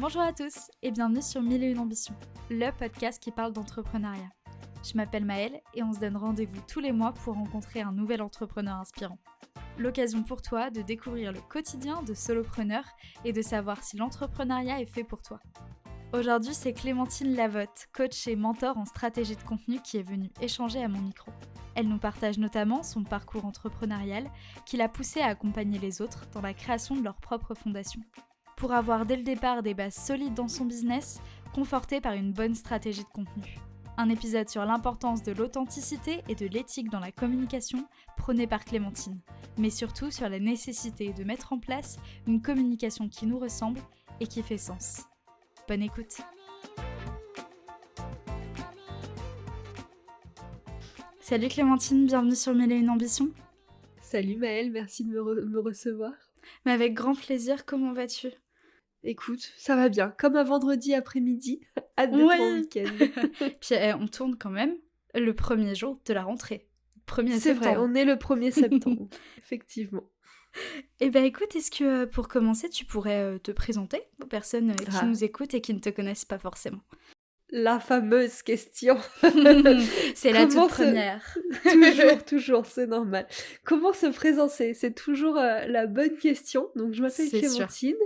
Bonjour à tous et bienvenue sur 1001 ambitions, le podcast qui parle d'entrepreneuriat. Je m'appelle Maëlle et on se donne rendez-vous tous les mois pour rencontrer un nouvel entrepreneur inspirant. L'occasion pour toi de découvrir le quotidien de solopreneurs et de savoir si l'entrepreneuriat est fait pour toi. Aujourd'hui, c'est Clémentine Lavotte, coach et mentor en stratégie de contenu qui est venue échanger à mon micro. Elle nous partage notamment son parcours entrepreneurial qui l'a poussée à accompagner les autres dans la création de leur propre fondation. Pour avoir dès le départ des bases solides dans son business, confortée par une bonne stratégie de contenu. Un épisode sur l'importance de l'authenticité et de l'éthique dans la communication prônée par Clémentine, mais surtout sur la nécessité de mettre en place une communication qui nous ressemble et qui fait sens. Bonne écoute. Salut Clémentine, bienvenue sur 1001 ambitions. Salut Maëlle, merci de me recevoir. Mais avec grand plaisir, comment vas-tu ? Écoute, ça va bien, comme un vendredi après-midi, hâte d'être en week-end. Puis on tourne quand même le premier jour de la rentrée, 1er septembre. C'est vrai, on est le 1er septembre, effectivement. Eh bien écoute, est-ce que pour commencer, tu pourrais te présenter aux personnes qui nous écoutent et qui ne te connaissent pas forcément ? La fameuse question. C'est la toute première. Toujours, c'est normal. Comment se présenter ? C'est toujours la bonne question. Donc je m'appelle Clémentine,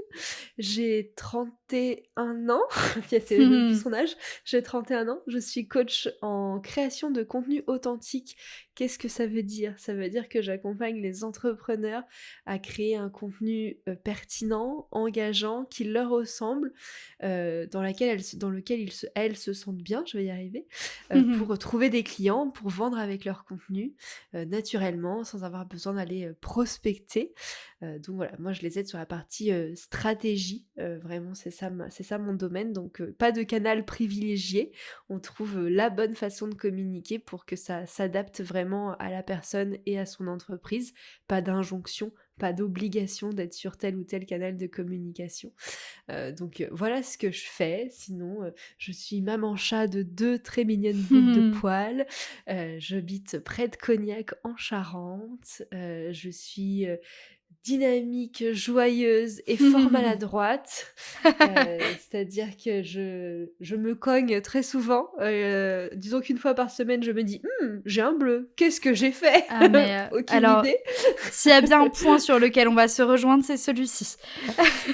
j'ai 31 ans, c'est depuis son âge, j'ai 31 ans, je suis coach en création de contenu authentique. Qu'est-ce que ça veut dire ? Ça veut dire que j'accompagne les entrepreneurs à créer un contenu pertinent, engageant, qui leur ressemble, dans lequel elles se sentent bien, je vais y arriver, pour trouver des clients, pour vendre avec leur contenu, naturellement, sans avoir besoin d'aller prospecter. Donc voilà, moi je les aide sur la partie stratégie, vraiment c'est ça mon domaine, donc pas de canal privilégié, on trouve la bonne façon de communiquer pour que ça s'adapte vraiment à la personne et à son entreprise, pas d'injonction, pas d'obligation d'être sur tel ou tel canal de communication. Donc voilà ce que je fais. Sinon, je suis maman chat de 2 très mignonnes boules de poils. J'habite près de Cognac en Charente. Je suis dynamique, joyeuse et fort maladroite. C'est-à-dire que je me cogne très souvent. Disons qu'une fois par semaine, je me dis « j'ai un bleu, qu'est-ce que j'ai fait ?» Aucune idée. S'il y a bien un point sur lequel on va se rejoindre, c'est celui-ci.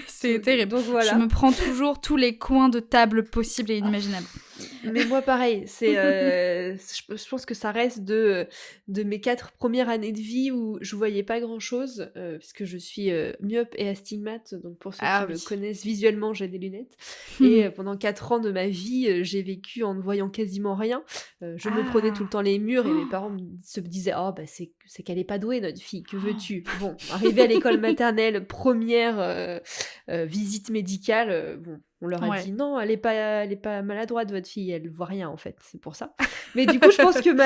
C'est terrible. Donc voilà. Je me prends toujours tous les coins de table possibles et inimaginables. Mais moi pareil, je pense que ça reste de mes 4 premières années de vie où je voyais pas grand chose, puisque je suis myope et astigmate, donc pour ceux qui me connaissent visuellement, j'ai des lunettes. Et pendant 4 ans de ma vie, j'ai vécu en ne voyant quasiment rien. Je me prenais tout le temps les murs et mes parents se disaient c'est qu'elle est pas douée notre fille, que veux-tu ? Bon, arrivée à l'école maternelle, première visite médicale, on leur a dit non, elle est pas maladroite votre fille, elle voit rien en fait, c'est pour ça. Mais du coup, je pense que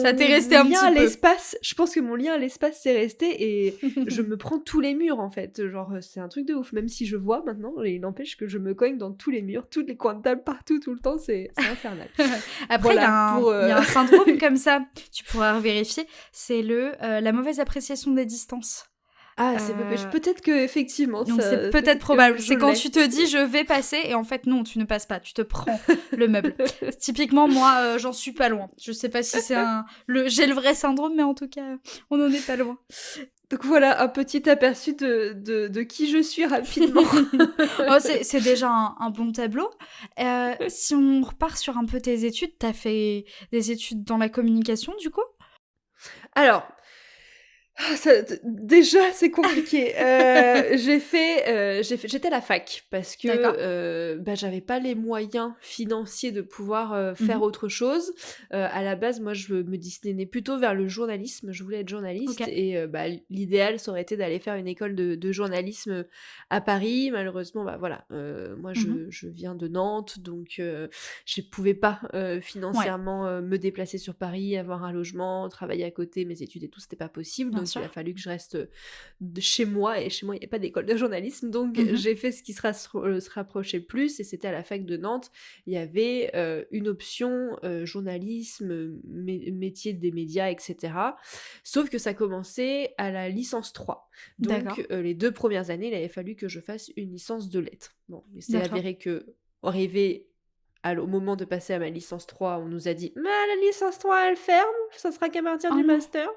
ça t'est resté un petit peu. Je pense que mon lien à l'espace s'est resté et je me prends tous les murs en fait. Genre c'est un truc de ouf, même si je vois maintenant, il n'empêche que je me cogne dans tous les murs, tous les coins de table, partout, tout le temps, c'est infernal. Après, il y a un syndrome comme ça, tu pourras revérifier, c'est la mauvaise appréciation des distances. Peut-être que effectivement. Donc ça, c'est peut-être probable. C'est quand tu te dis je vais passer et en fait non, tu ne passes pas, tu te prends le meuble. Typiquement moi, j'en suis pas loin. Je sais pas si c'est j'ai le vrai syndrome, mais en tout cas, on n'en est pas loin. Donc voilà, un petit aperçu de qui je suis rapidement. C'est déjà un bon tableau. Si on repart sur un peu tes études, t'as fait des études dans la communication du coup ? Alors, déjà c'est compliqué. J'étais à la fac parce que j'avais pas les moyens financiers de pouvoir faire autre chose. À la base, moi je me destinais plutôt vers le journalisme, je voulais être journaliste et l'idéal ça aurait été d'aller faire une école de journalisme à Paris. Malheureusement, moi je viens de Nantes, donc je pouvais pas financièrement me déplacer sur Paris, avoir un logement, travailler à côté, mes études et tout, c'était pas possible. Donc donc il sûr. a fallu que je reste chez moi, et chez moi il n'y a pas d'école de journalisme, donc Mmh. j'ai fait ce qui se rapprochait plus, et c'était à la fac de Nantes. Il y avait une option journalisme, métier des médias, etc. Sauf que ça commençait à la licence 3. D'accord, Donc les 2 premières années, il avait fallu que je fasse une licence de lettres. Bon, il s'est d'accord. avéré que, arrivé au moment de passer à ma licence 3, on nous a dit: «Mais la licence 3 elle ferme, ça sera qu'à partir Oh du non! master».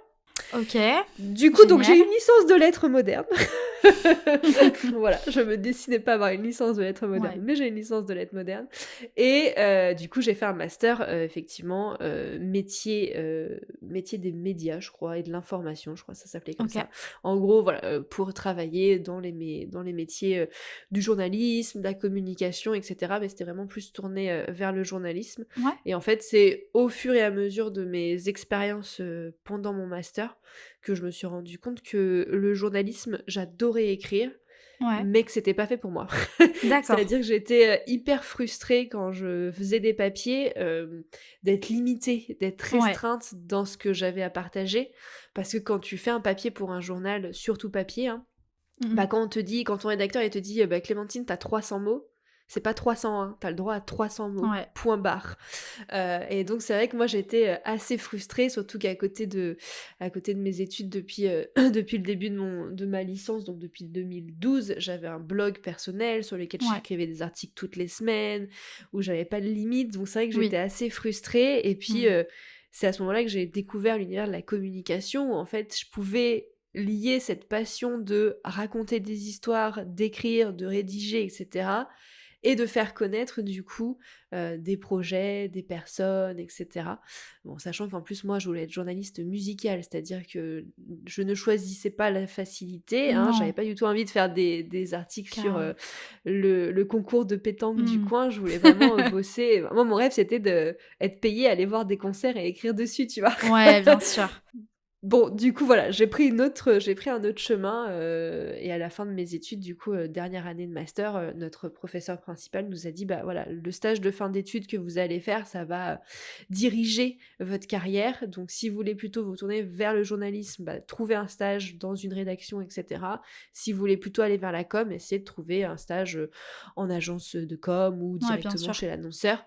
OK, Du coup, donc j'ai génial. une licence de lettres modernes. Voilà, je me destinais pas à avoir une licence de lettres modernes, Ouais, mais j'ai une licence de lettres modernes, et du coup, j'ai fait un master, effectivement, métier des médias, je crois, et de l'information, je crois que ça s'appelait comme OK. ça. En gros, voilà, pour travailler dans les métiers, du journalisme, de la communication, et cetera, mais c'était vraiment plus tourné, vers le journalisme, Ouais, et en fait, c'est au fur et à mesure de mes expériences, pendant mon master, que je me suis rendu compte que le journalisme, j'adorais écrire, ouais. mais que c'était pas fait pour moi. D'accord. C'est-à-dire que j'étais, hyper frustrée quand je faisais des papiers, d'être limitée, d'être Ouais. restreinte dans ce que j'avais à partager. Parce que quand tu fais un papier pour un journal, surtout papier, hein, Mmh. bah, quand ton rédacteur il te dit: «Bah, Clémentine, t'as 300 mots», c'est pas 300, hein, tu le droit à 300 mots, Ouais. point barre. Et donc c'est vrai que moi j'étais, assez frustrée, surtout à côté de mes études depuis, depuis le début de ma licence, donc depuis 2012, j'avais un blog personnel sur lequel Ouais. j'écrivais des articles toutes les semaines, où j'avais pas de limite, donc c'est vrai que j'étais Oui. assez frustrée, et puis, Mmh. c'est à ce moment-là que j'ai découvert l'univers de la communication, où en fait je pouvais lier cette passion de raconter des histoires, d'écrire, de rédiger, etc., et de faire connaître du coup, des projets, des personnes, etc. Bon, sachant qu'en plus moi je voulais être journaliste musicale, c'est-à-dire que je ne choisissais pas la facilité, hein, Non, j'avais pas du tout envie de faire des articles sur, carrément. le concours de pétanque du Mmh. coin, je voulais vraiment, bosser. Moi mon rêve c'était d'être payée, aller voir des concerts et écrire dessus, tu vois? Ouais, bien sûr. Bon, du coup, voilà, j'ai pris un autre chemin, et à la fin de mes études, du coup, dernière année de master, notre professeur principal nous a dit: «Bah, voilà, le stage de fin d'études que vous allez faire, ça va, diriger votre carrière. Donc si vous voulez plutôt vous tourner vers le journalisme, bah, trouvez un stage dans une rédaction, et cetera. Si vous voulez plutôt aller vers la com, essayez de trouver un stage, en agence, de com, ou Ouais, bien directement sûr. chez l'annonceur».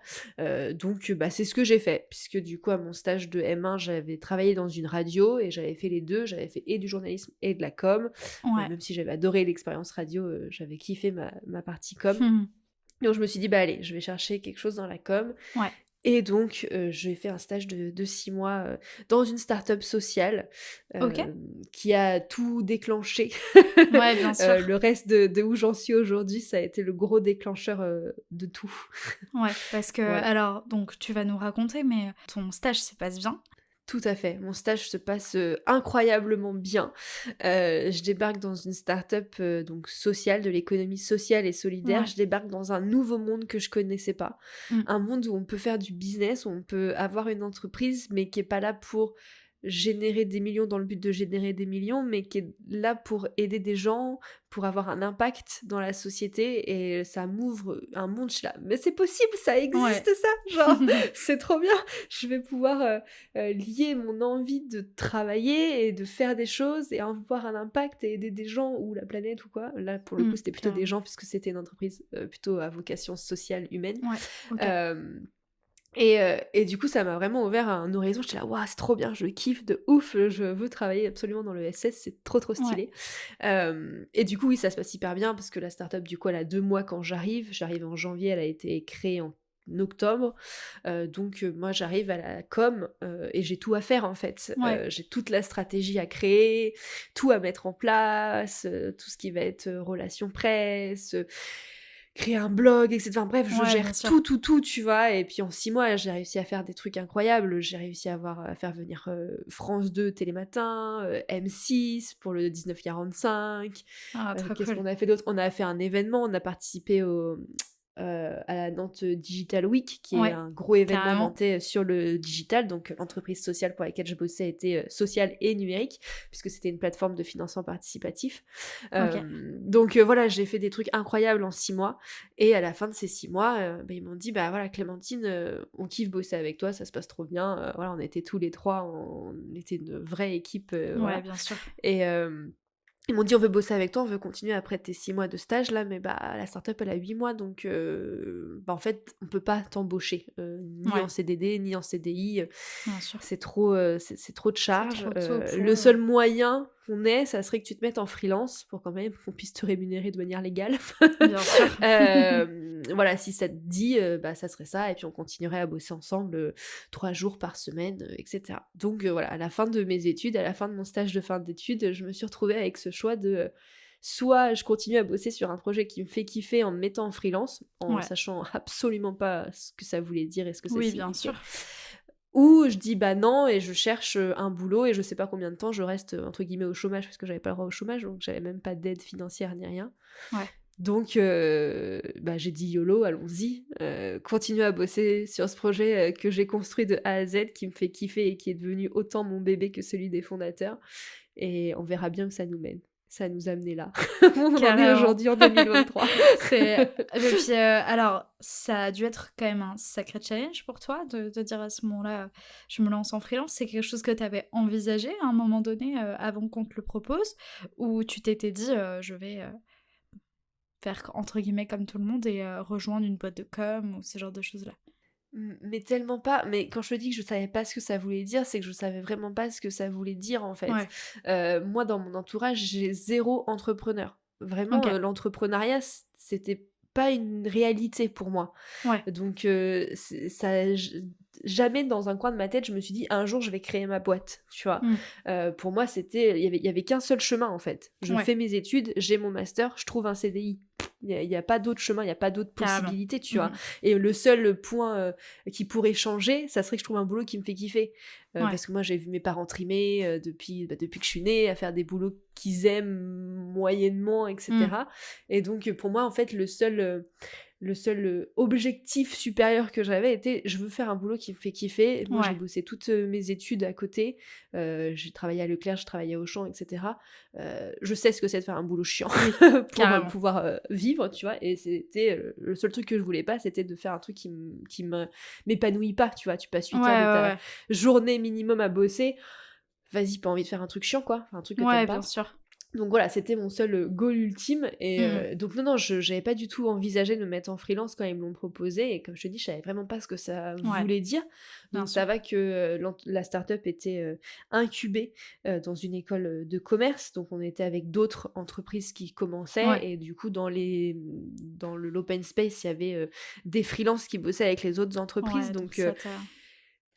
Donc bah, c'est ce que j'ai fait, puisque du coup à mon stage de M1, j'avais travaillé dans une radio et j'avais fait les 2. J'avais fait et du journalisme et de la com. Ouais. Même si j'avais adoré l'expérience radio, j'avais kiffé ma partie com. Mmh. Donc je me suis dit: «Bah allez, je vais chercher quelque chose dans la com», Ouais. et donc j'ai fait un stage de 6 mois, dans une start-up sociale, OK. qui a tout déclenché. Ouais, bien sûr. Le reste de où j'en suis aujourd'hui, ça a été le gros déclencheur, de tout. Ouais, parce que Voilà. alors donc tu vas nous raconter, mais ton stage se passe bien? Tout à fait. Mon stage se passe, incroyablement bien. Je débarque dans une start-up, donc sociale, de l'économie sociale et solidaire. Ouais. Je débarque dans un nouveau monde que je connaissais pas. Mmh. Un monde où on peut faire du business, où on peut avoir une entreprise, mais qui est pas là pour générer des millions dans le but de générer des millions, mais qui est là pour aider des gens, pour avoir un impact dans la société, et ça m'ouvre un monde. Je suis là: «Mais c'est possible, ça Ouais. existe ça!» Genre, c'est trop bien! Je vais pouvoir, lier mon envie de travailler et de faire des choses et avoir un impact et aider des gens ou la planète ou quoi. Là, pour le coup, Mmh, c'était plutôt des carrément. gens puisque c'était une entreprise, plutôt à vocation sociale humaine. Ouais. OK. Hem et du coup, ça m'a vraiment ouvert un horizon. J'étais là: «Waouh, c'est trop bien, je kiffe de ouf, je veux travailler absolument dans le SS, c'est trop, trop Ouais. stylé». Et du coup, oui, ça se passe hyper bien parce que la startup, du coup, elle a 2 mois quand j'arrive. J'arrive en janvier, elle a été créée en octobre. Donc moi, j'arrive à la com, et j'ai tout à faire, en fait. Ouais. J'ai toute la stratégie à créer, tout à mettre en place, tout ce qui va être, relations presse, créer un blog, et cetera. Enfin bref, je Ouais, bien gère sûr. tout, tout, tout, tu vois? Et puis en 6 mois, j'ai réussi à faire des trucs incroyables. J'ai réussi à faire venir, France 2 Télématin, M6 pour le 19:45. Ah, trop Qu'est-ce cool. qu'on a fait d'autre? On a fait un événement, on a participé à la Nantes Digital Week, qui est Ouais, un gros événement carrément. nantais sur le digital. Donc l'entreprise sociale pour laquelle je bossais était sociale et numérique, puisque c'était une plateforme de financement participatif. Ok. Donc voilà, j'ai fait des trucs incroyables en 6 mois. Et à la fin de ces 6 mois, ils m'ont dit, bah voilà Clémentine, on kiffe bosser avec toi, ça se passe trop bien. Voilà, on était tous les trois, on était une vraie équipe, Ouais, voilà. bien sûr. Et ils m'ont dit: «On veut bosser avec toi, on veut continuer après tes 6 mois de stage là, mais bah, la startup elle a 8 mois donc bah, en fait, on peut pas t'embaucher, ni en Ouais, CDD, ni en CDI, bien sûr. c'est trop, c'est trop de C'est charges. trop tôt pour Le eux. seul moyen qu'on ait, ça serait que tu te mettes en freelance pour quand même qu'on puisse te rémunérer de manière légale». Bien sûr. Voilà, si ça te dit, bah, ça serait ça et puis on continuerait à bosser ensemble, 3 jours par semaine, et cetera. Donc voilà, à la fin de mes études, à la fin de mon stage de fin d'études, je me suis retrouvée avec ce choix de, soit je continue à bosser sur un projet qui me fait kiffer en me mettant en freelance, en Ouais. sachant absolument pas ce que ça voulait dire et ce que ça Oui, bien signifiait. sûr. Ou je dis: «Bah non» et je cherche, un boulot et je sais pas combien de temps je reste, entre guillemets «au chômage» parce que j'avais pas le droit au chômage, donc j'avais même pas d'aide financière ni rien. Ouais. Donc bah, j'ai dit: «YOLO, allons-y, continuons à bosser sur ce projet, que j'ai construit de A à Z, qui me fait kiffer et qui est devenu autant mon bébé que celui des fondateurs et on verra bien où ça nous mène». Ça nous a amenés là. On en est Carrément. aujourd'hui en 2023. C'est et puis, alors ça a dû être quand même un sacré challenge pour toi de dire à ce moment-là, «Je me lance en freelance». C'est quelque chose que tu avais envisagé à un moment donné, avant qu'on te le propose? Ou tu t'étais dit, «Je vais, faire entre guillemets «comme tout le monde» et rejoindre une boîte de com» ou ce genre de choses-là? Mais tellement pas. Mais quand je te dis que je savais pas ce que ça voulait dire, c'est que je savais vraiment pas ce que ça voulait dire, en fait. Ouais, Moi, dans mon entourage, j'ai zéro entrepreneur. Vraiment, OK. l'entrepreneuriat, c'était pas une réalité pour moi. Ouais. Donc c'est ça jamais dans un coin de ma tête, je me suis dit: «Un jour, je vais créer ma boîte», tu vois? Mmh. Pour moi, c'était il y avait qu'un seul chemin, en fait. Je Ouais, fais mes études, j'ai mon master, je trouve un CDI. Il y a pas d'autre chemin, il y a pas d'autre carrément. possibilité, tu vois? Mmh. Et le seul point, qui pourrait changer, ça serait que je trouve un boulot qui me fait kiffer. Ouais. Parce que moi, j'ai vu mes parents trimer, depuis que je suis née, à faire des boulots qu'ils aiment moyennement et Mmh. cetera. Et donc pour moi, en fait, le seul objectif supérieur que j'avais était: «Je veux faire un boulot qui me fait kiffer». Moi, j'ai Ouais. bossé toutes, mes études à côté. J'ai travaillé à Leclerc, je travaillais à Auchan et cetera. Je sais ce que c'est de faire un boulot chiant Oui, pour, carrément. pouvoir, vivre, tu vois? Et c'était, le seul truc que je voulais pas, c'était de faire un truc qui m'épanouit pas, tu vois? Tu passes Ouais, 8 heures de ouais, ta ouais. journée minimum à bosser. Vas-y, pas envie de faire un truc chiant, quoi, enfin un truc que t'aimes Ouais, bien pas. sûr. Donc voilà, c'était mon seul, goal ultime et Mmh. donc non, j'avais pas du tout envisagé de me mettre en freelance quand ils me l'ont proposé et comme je te dis, je savais vraiment pas ce que ça Ouais, voulait dire. bien Donc sûr. ça va que, la start-up était, incubée, dans une école, de commerce, donc on était avec d'autres entreprises qui commençaient Ouais. et du coup dans l'open space, il y avait, des freelances qui bossaient avec les autres entreprises Ouais, donc donc ça t'a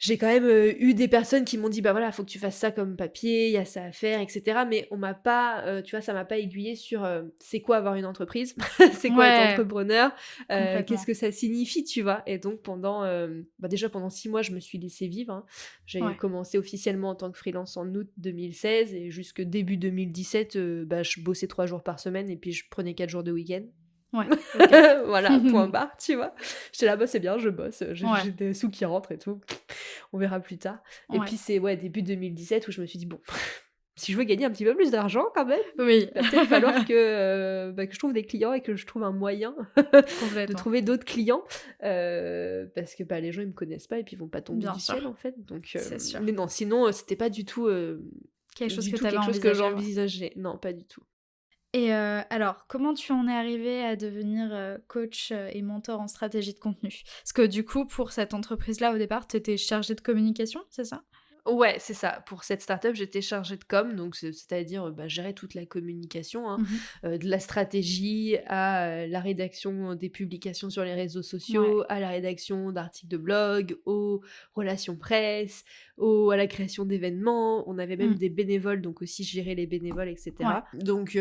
j'ai quand même, eu des personnes qui m'ont dit: «Bah, voilà, faut que tu fasses ça comme papier, il y a ça à faire» et cetera. Mais on m'a pas, tu vois, ça m'a pas aiguillée sur, c'est quoi avoir une entreprise? C'est quoi être ouais, entrepreneur? Qu'est-ce complètement. que ça signifie, tu vois? Et donc pendant, bah, déjà pendant 6 mois, je me suis laissée vivre, hein. J'ai Ouais. commencé officiellement en tant que freelance en août 2016 et jusque début 2017, bah, je bossais 3 jours par semaine et puis je prenais 4 jours de week-end. Ouais, OK. Voilà, point barre, tu vois? J'étais là: «Bah, c'est bien, je bosse, j'ai Ouais, des sous qui rentrent et tout, on verra plus tard» et ouais. puis c'est, ouais, début 2017 où je me suis dit: «Bon, si je veux gagner un petit peu plus d'argent quand même, Oui, il va peut-être falloir que, bah, que je trouve des clients et que je trouve un moyen de complètement. trouver d'autres clients». Parce que, bah, les gens ils me connaissent pas et puis ils vont pas tomber Bien du ciel, sûr, en fait, donc c'est sûr. mais non, sinon, c'était pas Quelque chose du que tout tu avais quelque chose que envisagé, ouais. j'envisageais. Non, pas du tout. Et alors, comment tu en es arrivée à devenir, coach, et mentor en stratégie de contenu? Parce que du coup, pour cette entreprise-là, au départ, tu étais chargée de communication, c'est ça? Ouais, c'est ça. Pour cette startup, j'étais chargée de com, donc c'est-à-dire, bah, gérer toute la communication, hein, Mmh. de la stratégie à, la rédaction des publications sur les réseaux Ouais, sociaux, à la rédaction d'articles de blog, aux relations presse, à la création d'événements. On avait même mmh, des bénévoles, donc aussi gérer les bénévoles et ouais. cetera. Donc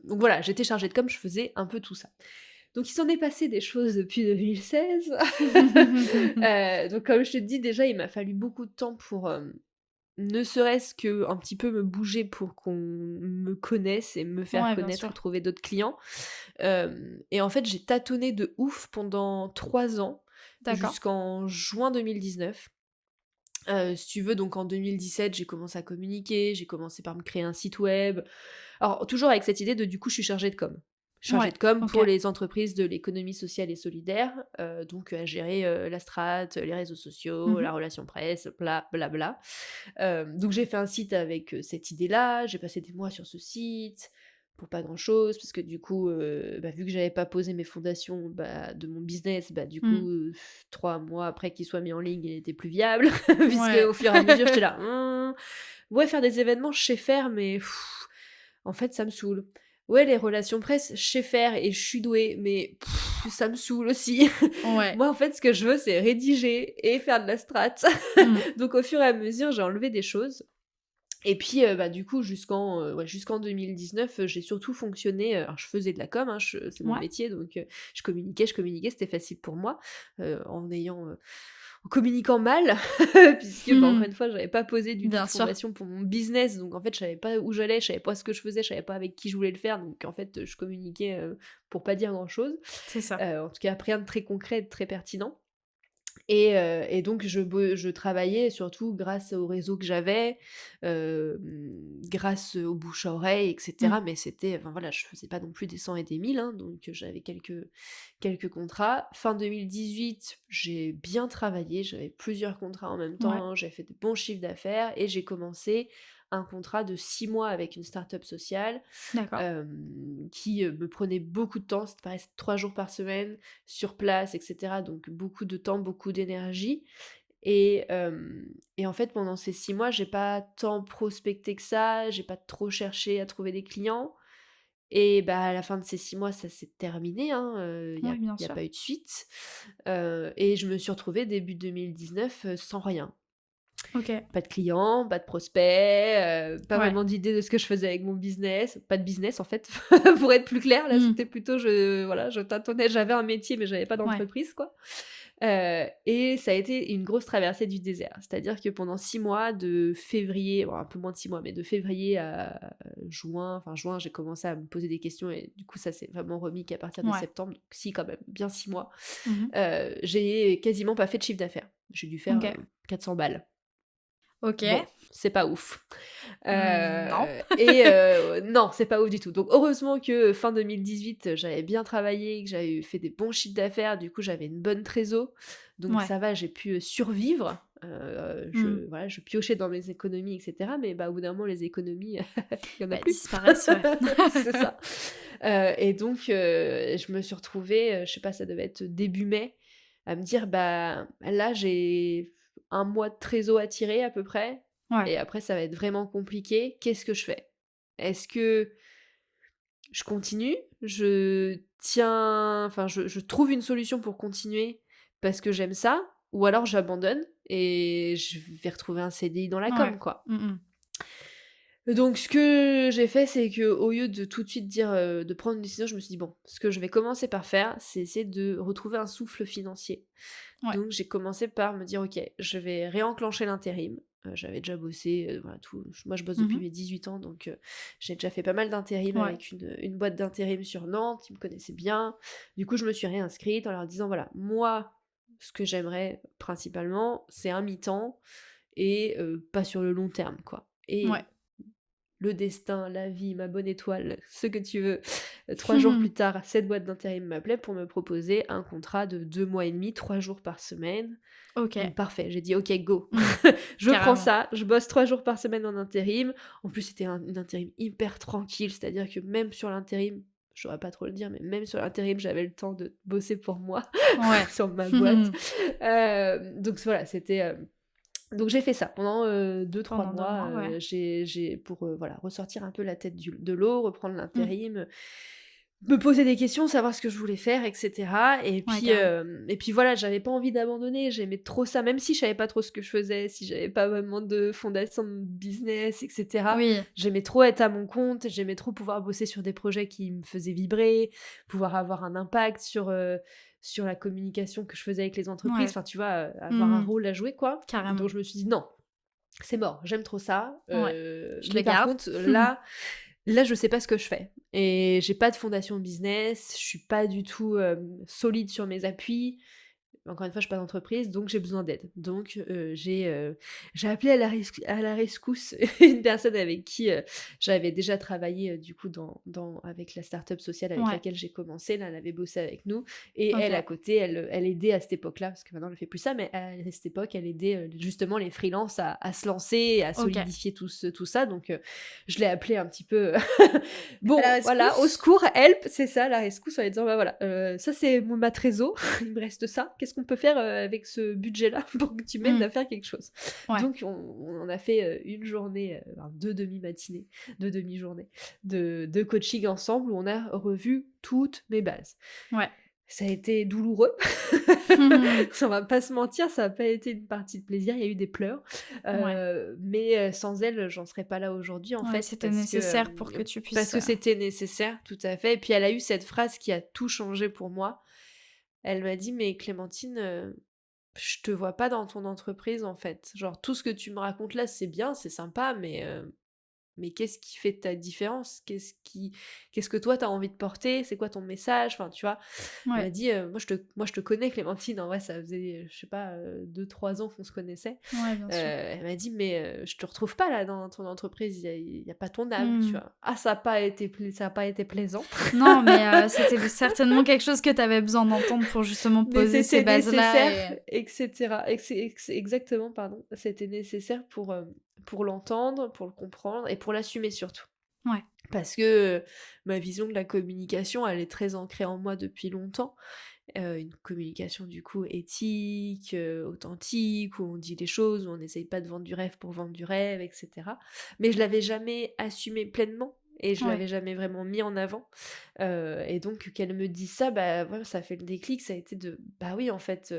voilà, j'étais chargée de com, je faisais un peu tout ça. Donc il s'en est passé des choses depuis 2016. Donc comme je te dis, déjà, il m'a fallu beaucoup de temps pour, ne serait-ce qu'un petit peu me bouger pour qu'on me connaisse et me faire Ouais, bien connaître, sûr. trouver d'autres clients. Et en fait, j'ai tâtonné de ouf pendant 3 ans, D'accord. jusqu'en juin 2019. Si tu veux, donc en 2017, j'ai commencé à communiquer, j'ai commencé par me créer un site web. Alors, toujours avec cette idée de, du coup, je suis chargée de com. Chargée Ouais, de com OK. pour les entreprises de l'économie sociale et solidaire, donc à gérer la strat, les réseaux sociaux, Mmh. la relation presse, bla bla bla. Donc j'ai fait un site avec cette idée-là, j'ai passé des mois sur ce site pour pas grand-chose, parce que du coup, bah, vu que j'avais pas posé mes fondations, bah, de mon business, bah, du Mmh. coup, 3 mois après qu'il soit mis en ligne, il était plus viable puisque Ouais. au fur et à mesure, j'étais là: ouais, faire des événements, je sais faire, mais en fait, ça me saoule. Ouais, les relations presse, je sais faire et je suis douée, mais ça me saoule aussi. Ouais. Moi, en fait, ce que je veux, c'est rédiger et faire de la strat. Mmh. Donc au fur et à mesure, j'ai enlevé des choses. Et puis, bah, du coup, jusqu'en 2019, j'ai surtout fonctionné, alors je faisais de la com, hein, c'est mon Ouais. métier, donc je communiquais, c'était facile pour moi, en communiquant mal, puisque, bah, encore Mmh. une fois, j'avais pas posé du tout Bien de sûr, fondation pour mon business, donc en fait, je savais pas où j'allais, je savais pas ce que je faisais, je savais pas avec qui je voulais le faire, donc en fait, je communiquais, pour pas dire grand-chose. c'est ça. En tout cas, rien de très concret, de très pertinent. Et donc je travaillais surtout grâce au réseau que j'avais, grâce au bouche à oreille et Mmh. cetera. Mais c'était enfin voilà, je faisais pas non plus des 100 et des 1000, hein, donc j'avais quelques contrats. Fin 2018, j'ai bien travaillé, j'avais plusieurs contrats en même Ouais. temps, j'avais fait de bons chiffres d'affaires et j'ai commencé un contrat de 6 mois avec une start-up sociale, D'accord. qui, me prenait beaucoup de temps. C'était pareil, c'était 3 jours par semaine sur place et cetera, donc beaucoup de temps, beaucoup d'énergie et en fait, pendant ces 6 mois, j'ai pas tant prospecté que ça, j'ai pas trop cherché à trouver des clients et bah, à la fin de ces 6 mois, ça s'est terminé, hein, il Oui, bien y a sûr. pas eu de suite, et je me suis retrouvée début 2019, sans rien. OK. Pas de clients, pas de prospects, pas Ouais. vraiment d'idée de ce que je faisais avec mon business. Pas de business en fait, pour être plus clair, là Mmh. c'était plutôt je tâtonnais, j'avais un métier mais j'avais pas Ouais. d'entreprise quoi. Et ça a été une grosse traversée du désert. C'est-à-dire que pendant 6 mois, de février, bon un peu moins de 6 mois, mais de février à juin, enfin juin, j'ai commencé à me poser des questions et du coup ça s'est vraiment remis qu'à partir de Ouais. septembre, donc si quand même, bien 6 mois. Mmh. J'ai quasiment pas fait de chiffre d'affaires. J'ai dû faire, OK. 400 balles. OK. Bon, c'est pas ouf. Non. Non, c'est pas ouf du tout. Donc heureusement que fin 2018, j'avais bien travaillé, que j'avais fait des bons chiffres d'affaires, du coup j'avais une bonne trésor. Donc Ouais. ça va, j'ai pu, survivre. Mmh. Voilà, je piochais dans mes économies et cetera, mais bah, au bout d'un moment les économies, il y en a Bah, plus. disparaissent, ouais. C'est ça. Et donc je me suis retrouvée, je sais pas, ça devait être début mai, à me dire: «Bah, là j'ai un mois de trésor à tirer à peu près Ouais. et après ça va être vraiment compliqué. Qu'est-ce que je fais? Est-ce que je continue? Je trouve une solution pour continuer parce que j'aime ça ou alors j'abandonne et je vais retrouver un CDI dans la Ouais. com, quoi?» Mmh mh. Donc ce que j'ai fait, c'est qu'au lieu de tout de suite dire, de prendre une décision, je me suis dit: «Bon, ce que je vais commencer par faire, c'est essayer de retrouver un souffle financier». Ouais. Donc j'ai commencé par me dire: «OK, je vais réenclencher l'intérim». J'avais déjà bossé, voilà tout moi je bosse depuis Mmh. mes 18 ans donc j'ai déjà fait pas mal d'intérim Ouais. avec une boîte d'intérim sur Nantes, ils me connaissaient bien. Du coup, je me suis réinscrite en leur disant: «Voilà, moi, ce que j'aimerais principalement, c'est un mi-temps et pas sur le long terme, quoi». Ouais. Et le destin, la vie, ma bonne étoile, ce que tu veux. 3 jours plus tard, cette boîte d'intérim m'appelait pour me proposer un contrat de 2 mois et demi, 3 jours par semaine. Donc OK. parfait, j'ai dit: «OK, go, Mmh. je prends Carrément. ça, je bosse 3 jours par semaine en intérim». En plus, c'était un intérim hyper tranquille, c'est-à-dire que même sur l'intérim, je saurais pas trop le dire, mais même sur l'intérim, j'avais le temps de bosser pour moi Ouais. sur ma boîte. Donc voilà, donc j'ai fait ça pendant, 2-3 Pendant 2 mois, mois, ouais. j'ai pour, voilà, ressortir un peu la tête de l'eau, reprendre Mmh. l'intérim, me poser des questions, savoir ce que je voulais faire et cetera Ouais, carrément. et puis voilà, j'avais pas envie d'abandonner, j'aimais trop ça, même si je savais pas trop ce que je faisais, si j'avais pas vraiment de fondation de business et cetera. Oui. J'aimais trop être à mon compte, j'aimais trop pouvoir bosser sur des projets qui me faisaient vibrer, pouvoir avoir un impact sur la communication que je faisais avec les entreprises, Ouais. enfin tu vois, avoir un Mmh. rôle à jouer quoi. Carrément. Donc je me suis dit: «Non, c'est mort, j'aime trop ça. Ouais, je le Mais par garde. contre, là, je sais pas ce que je fais. Et j'ai pas de fondation business, je suis pas du tout solide sur mes appuis. Encore une fois, je suis pas d'entreprise, donc j'ai besoin d'aide. Donc j'ai appelé à la rescousse une personne avec qui, j'avais déjà travaillé, du coup avec la start-up sociale avec Ouais, laquelle j'ai commencé. Là, elle avait bossé avec nous et elle, à OK. côté, elle aidait à cette époque-là, parce que maintenant elle fait plus ça, mais à cette époque, elle aidait, justement les freelances à se lancer et à OK. solidifier tout ça. Donc je l'ai appelée un petit peu, À la bon, voilà, au rescousse? secours, help, c'est ça, la rescousse, en lui disant: «Bah, voilà, ça c'est ma trésor, il me reste ça. Qu'est-ce qu'on peut faire, avec ce budget-là pour que tu m'aides Mmh. à faire quelque chose?» Ouais. Donc on en a fait, une journée, enfin 2 demi-matinées, 2 demi-journées de coaching ensemble où on a revu toutes mes bases. Ouais. Ça a été douloureux, on va pas se mentir, ça a pas été une partie de plaisir, il y a eu des pleurs, Ouais. mais sans elle, j'en serais pas là aujourd'hui, en Ouais, fait, c'était nécessaire pour que tu parce puisses, que c'était nécessaire, tout à fait. Et puis elle a eu cette phrase qui a tout changé pour moi. Elle m'a dit: «Mais Clémentine, je te vois pas dans ton entreprise, en fait. Genre tout ce que tu me racontes là, c'est bien, c'est sympa, mais qu'est-ce qui fait ta différence? Qu'est-ce que toi, tu as envie de porter? C'est quoi ton message?» Enfin, tu vois? Elle ouais. m'a dit: moi je te connais Clémentine, en vrai ça faisait, je sais pas, 2-3 ans qu'on se connaissait». Ouais, bien sûr. Elle m'a dit: «Mais, je te retrouve pas là dans ton entreprise, il y a pas ton âme», tu Mmh. vois? Ah ça a pas été plaisant, Non, mais c'était certainement quelque chose que tu avais besoin d'entendre pour justement mais poser ces c'était bases-là nécessaire et et cetera. Exactement, pardon. C'était nécessaire pour l'entendre, pour le comprendre et pour l'assumer surtout. ouais. Parce que, ma vision de la communication, elle est très ancrée en moi depuis longtemps. Une communication du coup éthique, authentique, où on dit les choses, où on n'essaye pas de vendre du rêve pour vendre du rêve, et cetera. Mais je l'avais jamais assumé pleinement et je Ouais. l'avais jamais vraiment mis en avant. Et donc qu'elle me dise ça, bah, voilà, ça fait le déclic, ça a été de: «Bah oui, en fait,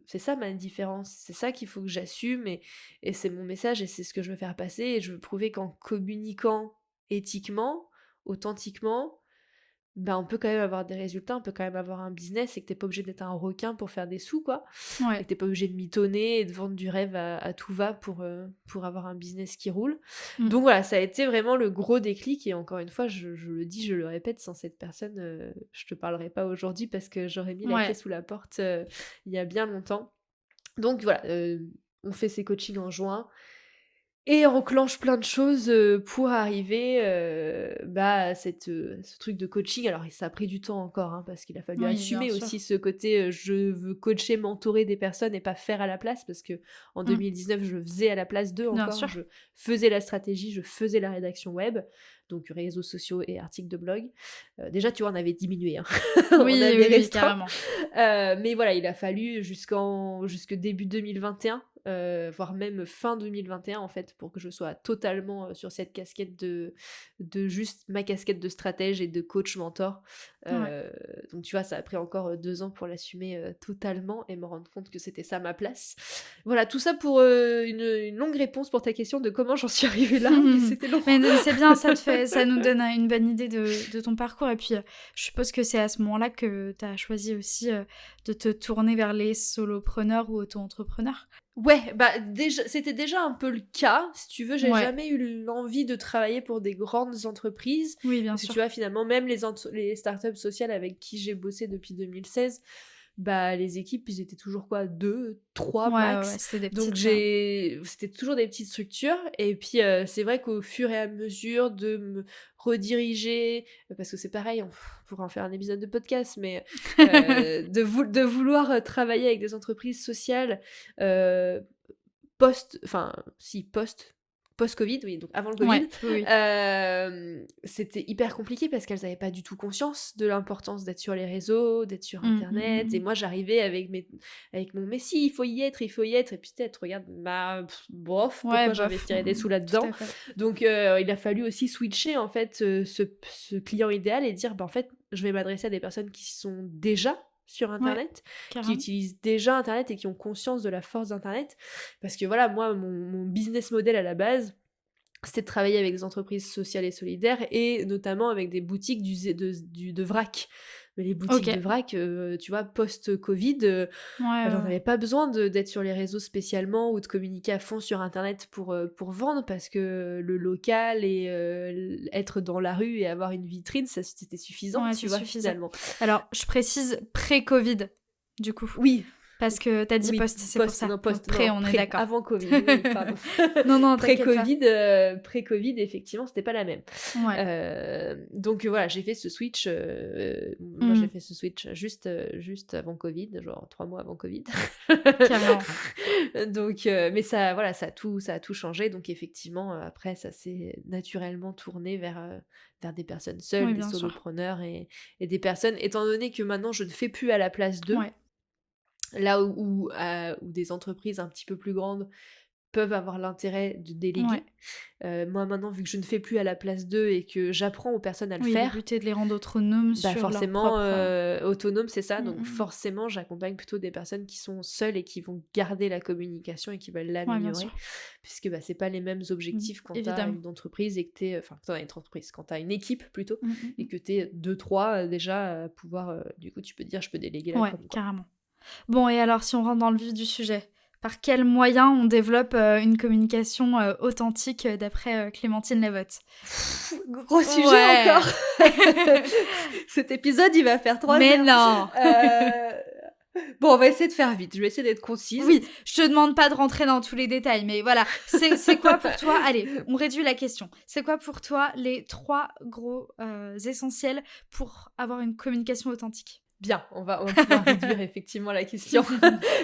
c'est ça ma différence, c'est ça qu'il faut que j'assume et c'est mon message et c'est ce que je veux faire passer et je veux prouver qu'en communiquant éthiquement, authentiquement, bah, on peut quand même avoir des résultats, on peut quand même avoir un business et que t'es pas obligé d'être un requin pour faire des sous, quoi. Et Ouais. que tu pas obligé de mitonner et de vendre du rêve à tout va pour avoir un business qui roule. Mmh. Donc voilà, ça a été vraiment le gros déclic et encore une fois, je le dis, je le répète, sans cette personne, je te parlerai pas aujourd'hui parce que j'aurais mis la clé Ouais. sous la porte, il y a bien longtemps. Donc voilà, on fait ces coachings en juin. Et on enclenche plein de choses, pour arriver, bah, à ce truc de coaching. Alors ça a pris du temps encore, hein, parce qu'il a fallu Oui, bien assumer sûr. aussi ce côté, je veux coacher, mentorer des personnes et pas faire à la place parce qu'en Mmh. 2019, je faisais à la place d'eux Bien encore. sûr. Je faisais la stratégie, je faisais la rédaction web, donc réseaux sociaux et articles de blog. Déjà, tu vois, on avait diminué, hein. On Oui, avait oui, oui, restreint, carrément. mais voilà, il a fallu jusque début 2021, voire même fin 2021 en fait, pour que je sois totalement, sur cette casquette de juste ma casquette de stratège et de coach mentor. Ouais. Heu, donc tu vois, ça a pris encore, 2 ans pour l'assumer, totalement et me rendre compte que c'était ça ma place. Voilà, tout ça pour, une longue réponse pour ta question de comment j'en suis arrivée là, mais c'était long. Mais c'est bien, ça nous donne, une bonne idée de ton parcours et puis, je suppose que c'est à ce moment-là que tu as choisi aussi, de te tourner vers les solopreneurs ou auto-entrepreneurs? Ouais, bah, déjà c'était déjà un peu le cas. Si tu veux, j'ai Ouais. jamais eu l'envie de travailler pour des grandes entreprises. Oui, bien Parce que tu sûr. vois, finalement, même les startups sociales avec qui j'ai bossé depuis 2016, bah, les équipes, ils étaient toujours quoi? 2, 3 Ouais, ouais, ouais, max. c'était des Donc petites, c'était toujours des petites structures. Et puis, c'est vrai qu'au fur et à mesure de me rediriger, parce que c'est pareil, on pourrait en faire un épisode de podcast, mais de vouloir, travailler avec des entreprises sociales, heu, post-Covid, oui, donc avant le Ouais, Covid, oui, oui. c'était hyper compliqué parce qu'elles avaient pas du tout conscience de l'importance d'être sur les réseaux, d'être sur Mmh, mmh, mmh, internet et mmh. moi j'arrivais avec mon: «Mais si, il faut y être» et puis tu sais, elle te regarde: «Bah, bof, Ouais, pourquoi bof, j'investirais des sous tout là-dedans?» à fait. Donc il a fallu aussi switcher en fait, ce client idéal et dire: «Bah, en fait, je vais m'adresser à des personnes qui sont déjà sur Ouais, internet, qui carrément. utilisent déjà internet et qui ont conscience de la force d'internet». Parce que voilà, moi, mon business model à la base, c'était de travailler avec des entreprises sociales et solidaires et notamment avec des boutiques de vrac. Mais les boutiques Ok. de vrac, tu vois, post-Covid, j'en avais pas besoin d'être sur les réseaux spécialement ou de communiquer à fond sur internet pour vendre parce que le local et être dans la rue et avoir une vitrine, ça c'était suffisant, Ouais, tu ça vois, suffisait. finalement. Alors, je précise pré-Covid, du coup. Oui, Parce que t'as dit oui, post, c'est pour ça. Donc pré, on est d'accord. avant Covid, oui, pardon. Non, t'inquiète pas. Pré-Covid, effectivement, c'était pas la même. Ouais. Donc voilà, j'ai fait ce switch. Moi, j'ai fait ce switch juste avant Covid, genre 3 mois avant Covid. Carrément. Donc, mais ça, voilà, ça a tout changé. Donc effectivement, après, ça s'est naturellement tourné vers des personnes seules, Oui, des bien sûr. solopreneurs et des personnes. Étant donné que maintenant, je ne fais plus à la place d'eux. Ouais. Là où des entreprises un petit peu plus grandes peuvent avoir l'intérêt de déléguer. Moi maintenant, vu que je ne fais plus à la place d'eux et que j'apprends aux personnes à le Oui, faire, le but est de les rendre autonomes bah sur leur forcément propre... autonomes, c'est ça. Donc forcément, j'accompagne plutôt des personnes qui sont seules et qui vont garder la communication et qui veulent Ouais, bien l'améliorer. sûr. Puisque bah, c'est pas les mêmes objectifs quand tu as Évidemment. une entreprise et que t'es... Enfin, quand t'as une entreprise, quand t'as une équipe plutôt, Mm, et que t'es 2-3 déjà à pouvoir... du coup, tu peux te dire, je peux déléguer la Ouais, com, quoi. carrément. Bon, et alors, si on rentre dans le vif du sujet, par quels moyens on développe une communication authentique d'après Clémentine Levotte? Gros sujet Ouais. encore. Cet épisode, il va faire 3 Mais heures. non. Bon, on va essayer de faire vite. Je vais essayer d'être concise. Oui, je te demande pas de rentrer dans tous les détails, mais voilà. C'est quoi pour toi? Allez, on réduit la question. C'est quoi pour toi les 3 gros essentiels pour avoir une communication authentique? Bien, on va pouvoir réduire effectivement la question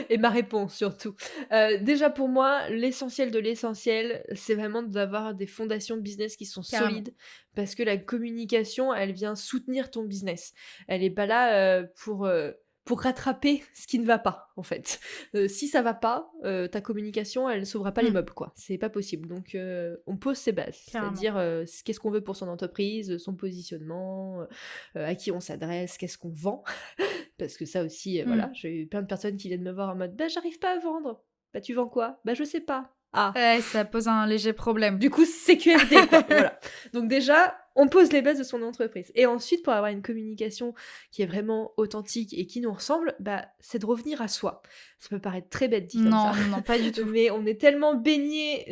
et ma réponse surtout. Déjà pour moi, l'essentiel de l'essentiel, c'est vraiment d'avoir des fondations de business qui sont Carrément. solides parce que la communication, elle vient soutenir ton business. Elle est pas là pour rattraper ce qui ne va pas, en fait. Si ça va pas, ta communication, elle sauvera pas les meubles, quoi. C'est pas possible. Donc, on pose ses bases. Carrément. C'est-à-dire, qu'est-ce qu'on veut pour son entreprise, son positionnement, à qui on s'adresse, qu'est-ce qu'on vend. Parce que ça aussi, voilà, j'ai eu plein de personnes qui viennent me voir en mode « Bah, j'arrive pas à vendre !»« Bah, tu vends quoi ?»« Bah, je sais pas. » Ah. Ouais, ça pose un léger problème. Du coup, CQFD, quoi. Voilà. Donc déjà, on pose les bases de son entreprise. Et ensuite, pour avoir une communication qui est vraiment authentique et qui nous ressemble, bah, c'est de revenir à soi. Ça peut paraître très bête dit comme ça. Non, pas du tout. Mais on est tellement baigné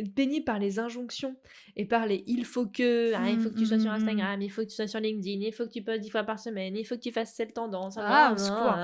par les injonctions et par les il faut que, il faut que tu sois sur Instagram, il faut que tu sois sur LinkedIn, il faut que tu postes 10 fois par semaine, il faut que tu fasses cette tendance, au secours.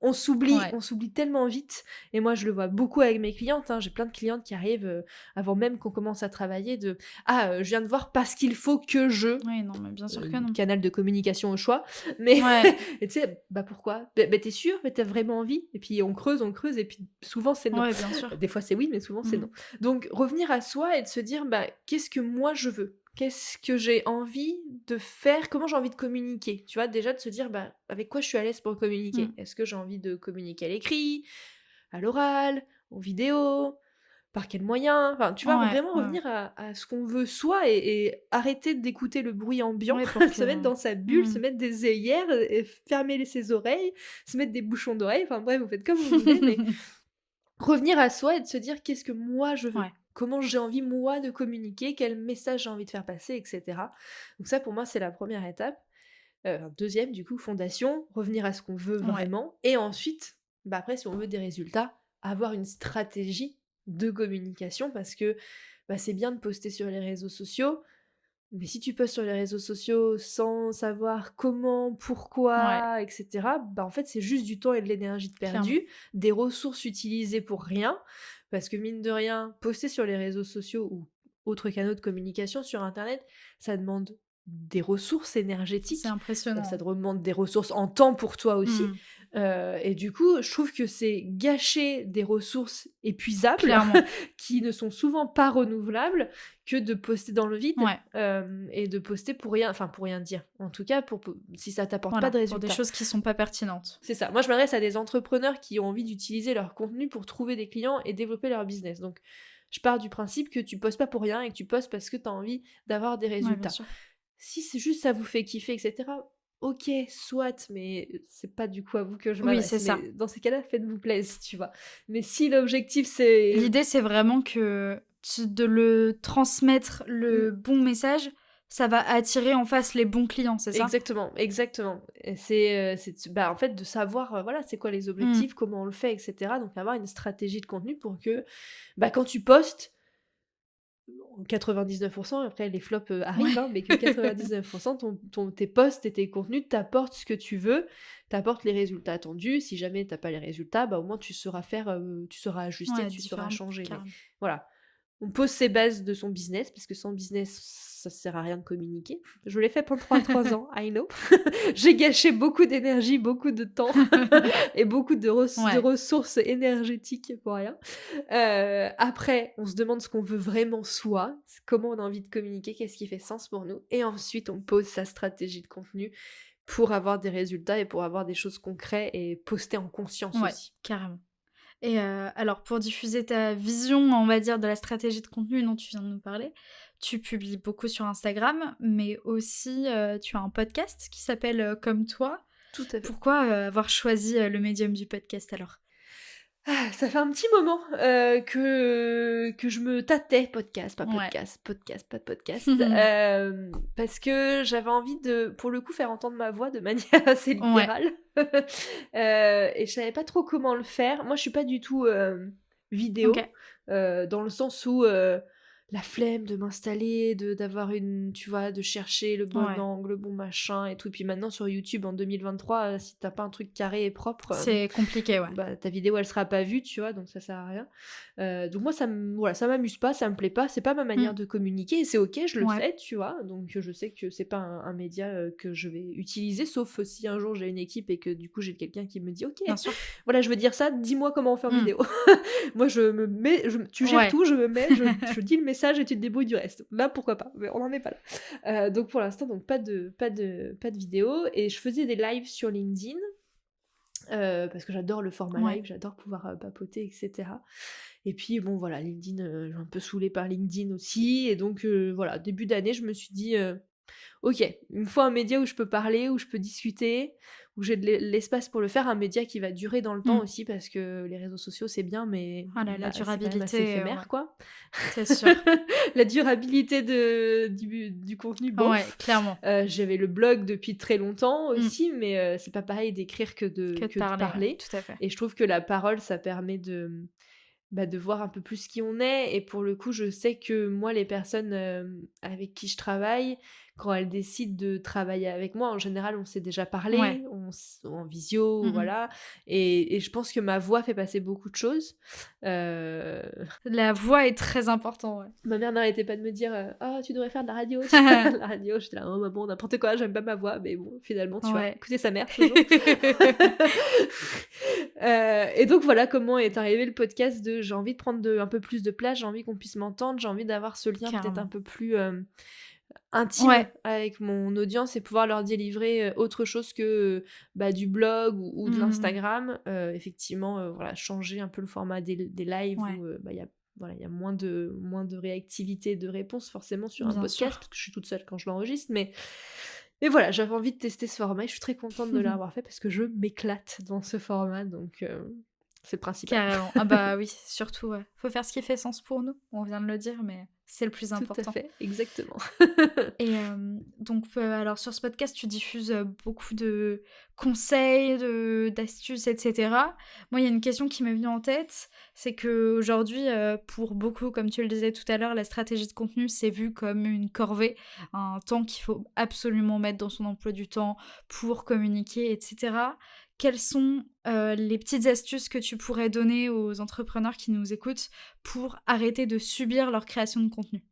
on s'oublie, Ouais. on s'oublie tellement vite. Et moi, je le vois beaucoup avec mes clientes. Hein. J'ai plein de clientes qui arrivent avant même qu'on commence à travailler de « Ah, je viens de voir parce qu'il faut que je... » Oui, non, mais bien sûr que non. Canal de communication au choix. Mais Ouais. et tu sais, bah pourquoi ? Bah t'es sûre ? Mais t'as vraiment envie ? Et puis on creuse, et puis souvent c'est non. Ouais, bien sûr. Des fois c'est oui, mais souvent c'est non. Donc revenir à soi et de se dire, bah qu'est-ce que moi je veux ? Qu'est-ce que j'ai envie de faire ? Comment j'ai envie de communiquer ? Tu vois, déjà de se dire, bah avec quoi je suis à l'aise pour communiquer ? Est-ce que j'ai envie de communiquer à l'écrit, à l'oral, en vidéo ? Par quels moyens ? Enfin, tu vois, vraiment revenir à ce qu'on veut soi et arrêter d'écouter le bruit ambiant, se mettre dans sa bulle, se mettre des œillères, et fermer ses oreilles, se mettre des bouchons d'oreilles, enfin bref, vous faites comme vous voulez, mais revenir à soi et de se dire qu'est-ce que moi je veux ? Comment j'ai envie moi de communiquer, quel message j'ai envie de faire passer, etc. Donc ça pour moi c'est la première étape. Deuxième du coup, fondation, revenir à ce qu'on veut vraiment, et ensuite, bah après si on veut des résultats, avoir une stratégie de communication parce que bah, c'est bien de poster sur les réseaux sociaux, mais si tu postes sur les réseaux sociaux sans savoir comment, pourquoi, etc., bah en fait c'est juste du temps et de l'énergie de perdu, des ressources utilisées pour rien, parce que mine de rien, poster sur les réseaux sociaux ou autres canaux de communication sur internet, ça demande des ressources énergétiques, c'est impressionnant. Ça demande des ressources en temps pour toi aussi, et du coup je trouve que c'est gâcher des ressources épuisables qui ne sont souvent pas renouvelables que de poster dans le vide, et de poster pour rien dire, en tout cas si ça t'apporte pas de résultats, pour des choses qui sont pas pertinentes. C'est ça. Moi je m'adresse à des entrepreneurs qui ont envie d'utiliser leur contenu pour trouver des clients et développer leur business, donc je pars du principe que tu postes pas pour rien et que tu postes parce que tu as envie d'avoir des résultats. Si c'est juste ça vous fait kiffer, etc., ok, soit, mais c'est pas du coup à vous que je m'adresse. Oui, c'est ça. Dans ces cas-là, faites-vous plaisir, tu vois. Mais si l'objectif c'est... L'idée c'est vraiment que de le transmettre le bon message ça va attirer en face les bons clients, c'est ça? Exactement, exactement. Et en fait, de savoir, voilà, c'est quoi les Mmh. objectifs, comment on le fait, et cetera. Donc avoir une stratégie de contenu pour que, quand tu postes, 99%, après les flops, arrivent, Ouais. hein, mais que 99% tes posts et tes contenus t'apportent ce que tu veux, t'apportent les résultats attendus. Si jamais tu pas les résultats, au moins tu sauras tu sauras ajuster, Ouais, tu sauras différentes, changer. Mais carrément. voilà. On pose ses bases de son business, parce que sans business, ça sert à rien de communiquer. Je l'ai fait pendant 3 ans, I know. J'ai gâché beaucoup d'énergie, beaucoup de temps et beaucoup de Ouais, ressources énergétiques pour rien. Après, on se demande ce qu'on veut vraiment soi, comment on a envie de communiquer, qu'est-ce qui fait sens pour nous, et ensuite on pose sa stratégie de contenu pour avoir des résultats et pour avoir des choses concrètes et poster en conscience ouais, aussi. carrément. Et alors pour diffuser ta vision, on va dire, de la stratégie de contenu dont tu viens de nous parler, tu publies beaucoup sur Instagram, mais aussi, tu as un podcast qui s'appelle, Comme toi. Tout à fait. Pourquoi, avoir choisi, le médium du podcast alors? Ça fait un petit moment, que je me tâtais, Ouais. podcast, pas podcast, parce que j'avais envie de, pour le coup, faire entendre ma voix de manière assez Ouais, littérale. Et je savais pas trop comment le faire. Moi, je suis pas du tout, vidéo, OK. dans le sens où, la flemme de m'installer, d'avoir une, tu vois, de chercher le bon Ouais. angle, le bon machin et tout. Et puis maintenant sur YouTube en 2023, si t'as pas un truc carré et propre, C'est compliqué, ouais. ta vidéo elle sera pas vue, tu vois, donc ça sert à rien. Donc moi ça m'amuse pas, ça me plaît pas, c'est pas ma manière Mmh. de communiquer et c'est OK, je le Ouais, sais, tu vois. Donc je sais que c'est pas un média, que je vais utiliser, sauf si un jour j'ai une équipe et que du coup j'ai quelqu'un qui me dit: «OK, bien sûr. voilà, je veux dire ça, dis-moi comment on fait en Mmh. vidéo». Moi je me mets, tu gères Ouais. tout, je me mets, je dis le message et tu te débrouilles du reste. Là pourquoi pas, mais on en est pas là. Donc pour l'instant, donc pas de vidéo, et je faisais des lives sur LinkedIn, parce que j'adore le format Ouais. live, j'adore pouvoir, papoter, et cetera. Et puis bon voilà, LinkedIn, je suis un peu saoulée par LinkedIn aussi, et donc voilà, début d'année, je me suis dit, OK, il me faut un média où je peux parler, où je peux discuter, où j'ai de l'espace pour le faire, un média qui va durer dans le temps Mmh. aussi, parce que les réseaux sociaux, c'est bien, mais Voilà, la c'est quand même assez durabilité, ouais, éphémère, quoi. c'est sûr. La durabilité du contenu, Ouais, bof. clairement. J'avais le blog depuis très longtemps Mmh. aussi, mais c'est pas pareil d'écrire que Que de de que de parler, ouais, parler, tout à fait. et je trouve que la parole, ça permet de voir un peu plus qui on est. Et pour le coup, je sais que moi, les personnes, avec qui je travaille, quand elles décident de travailler avec moi, en général, on s'est déjà Ouais. parlé, en visio, Mmh mh. voilà. Et je pense que ma voix fait passer beaucoup de choses. Euh, La voix est très important, ouais. Ma mère n'arrêtait pas de me dire, «Ah, tu devrais faire de la radio, tu devrais faire de la radio». J'étais là: «Oh maman, n'importe quoi, j'aime pas ma voix». Mais bon, finalement, tu vois, Ouais. écouter sa mère toujours. Et donc voilà comment est arrivé le podcast de j'ai envie de prendre un peu plus de place, j'ai envie qu'on puisse m'entendre, j'ai envie d'avoir ce lien peut-être un Carrément. peu plus, intime Ouais. avec mon audience, et pouvoir leur délivrer, autre chose que, du blog ou de Mmh mh. l'Instagram. Effectivement, voilà, changer un peu le format des lives Ouais, où, il y a, voilà, il y a moins de réactivité, de réponse forcément sur un bien podcast, sûr. parce que je suis toute seule quand je l'enregistre, mais voilà, j'avais envie de tester ce format et je suis très contente de l'avoir fait parce que je m'éclate dans ce format, donc c'est le principal. Carrément. Ah bah oui, surtout, ouais. Faut faire ce qui fait sens pour nous. On vient de le dire, mais c'est le plus Tout à important. fait, exactement. Et donc alors sur ce podcast, tu diffuses, beaucoup de conseils, d'astuces et cetera. Moi, il y a une question qui m'est venue en tête, c'est qu'aujourd'hui, pour beaucoup, comme tu le disais tout à l'heure, la stratégie de contenu, c'est vu comme une corvée, un temps qu'il faut absolument mettre dans son emploi du temps pour communiquer et cetera. Quelles sont, les petites astuces que tu pourrais donner aux entrepreneurs qui nous écoutent pour arrêter de subir leur création de contenu?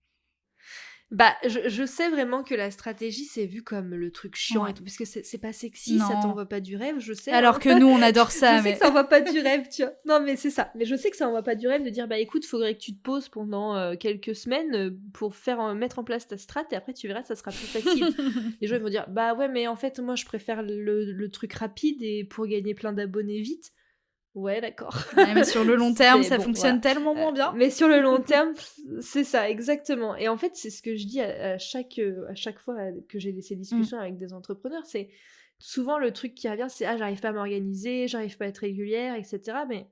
Je sais vraiment que la stratégie, c'est vu comme le truc chiant et Ouais. tout, parce que c'est pas sexy, ça Non. t'envoie pas du rêve, je sais, Alors hein. que nous, on adore Je ça, sais que mais ça envoie pas du rêve, tu vois? Non, mais c'est ça. Mais je sais que ça envoie pas du rêve de dire: «Bah, écoute, faudrait que tu te poses pendant, quelques semaines, pour mettre en place ta strat, et après tu verras, ça sera plus facile». Les gens, ils vont dire: «Bah, ouais, mais en fait, moi, je préfère le truc rapide et pour gagner plein d'abonnés vite». Ouais, d'accord. Ouais, mais sur le long terme, C'est ça bon, voilà. fonctionne tellement moins bien. Mais sur le long terme, c'est ça, exactement. Et en fait, c'est ce que je dis à chaque fois, que j'ai ces Mmh. discussions avec des entrepreneurs, c'est souvent le truc qui revient, c'est: «Ah, j'arrive pas à m'organiser, j'arrive pas à être régulière, et cetera». Mais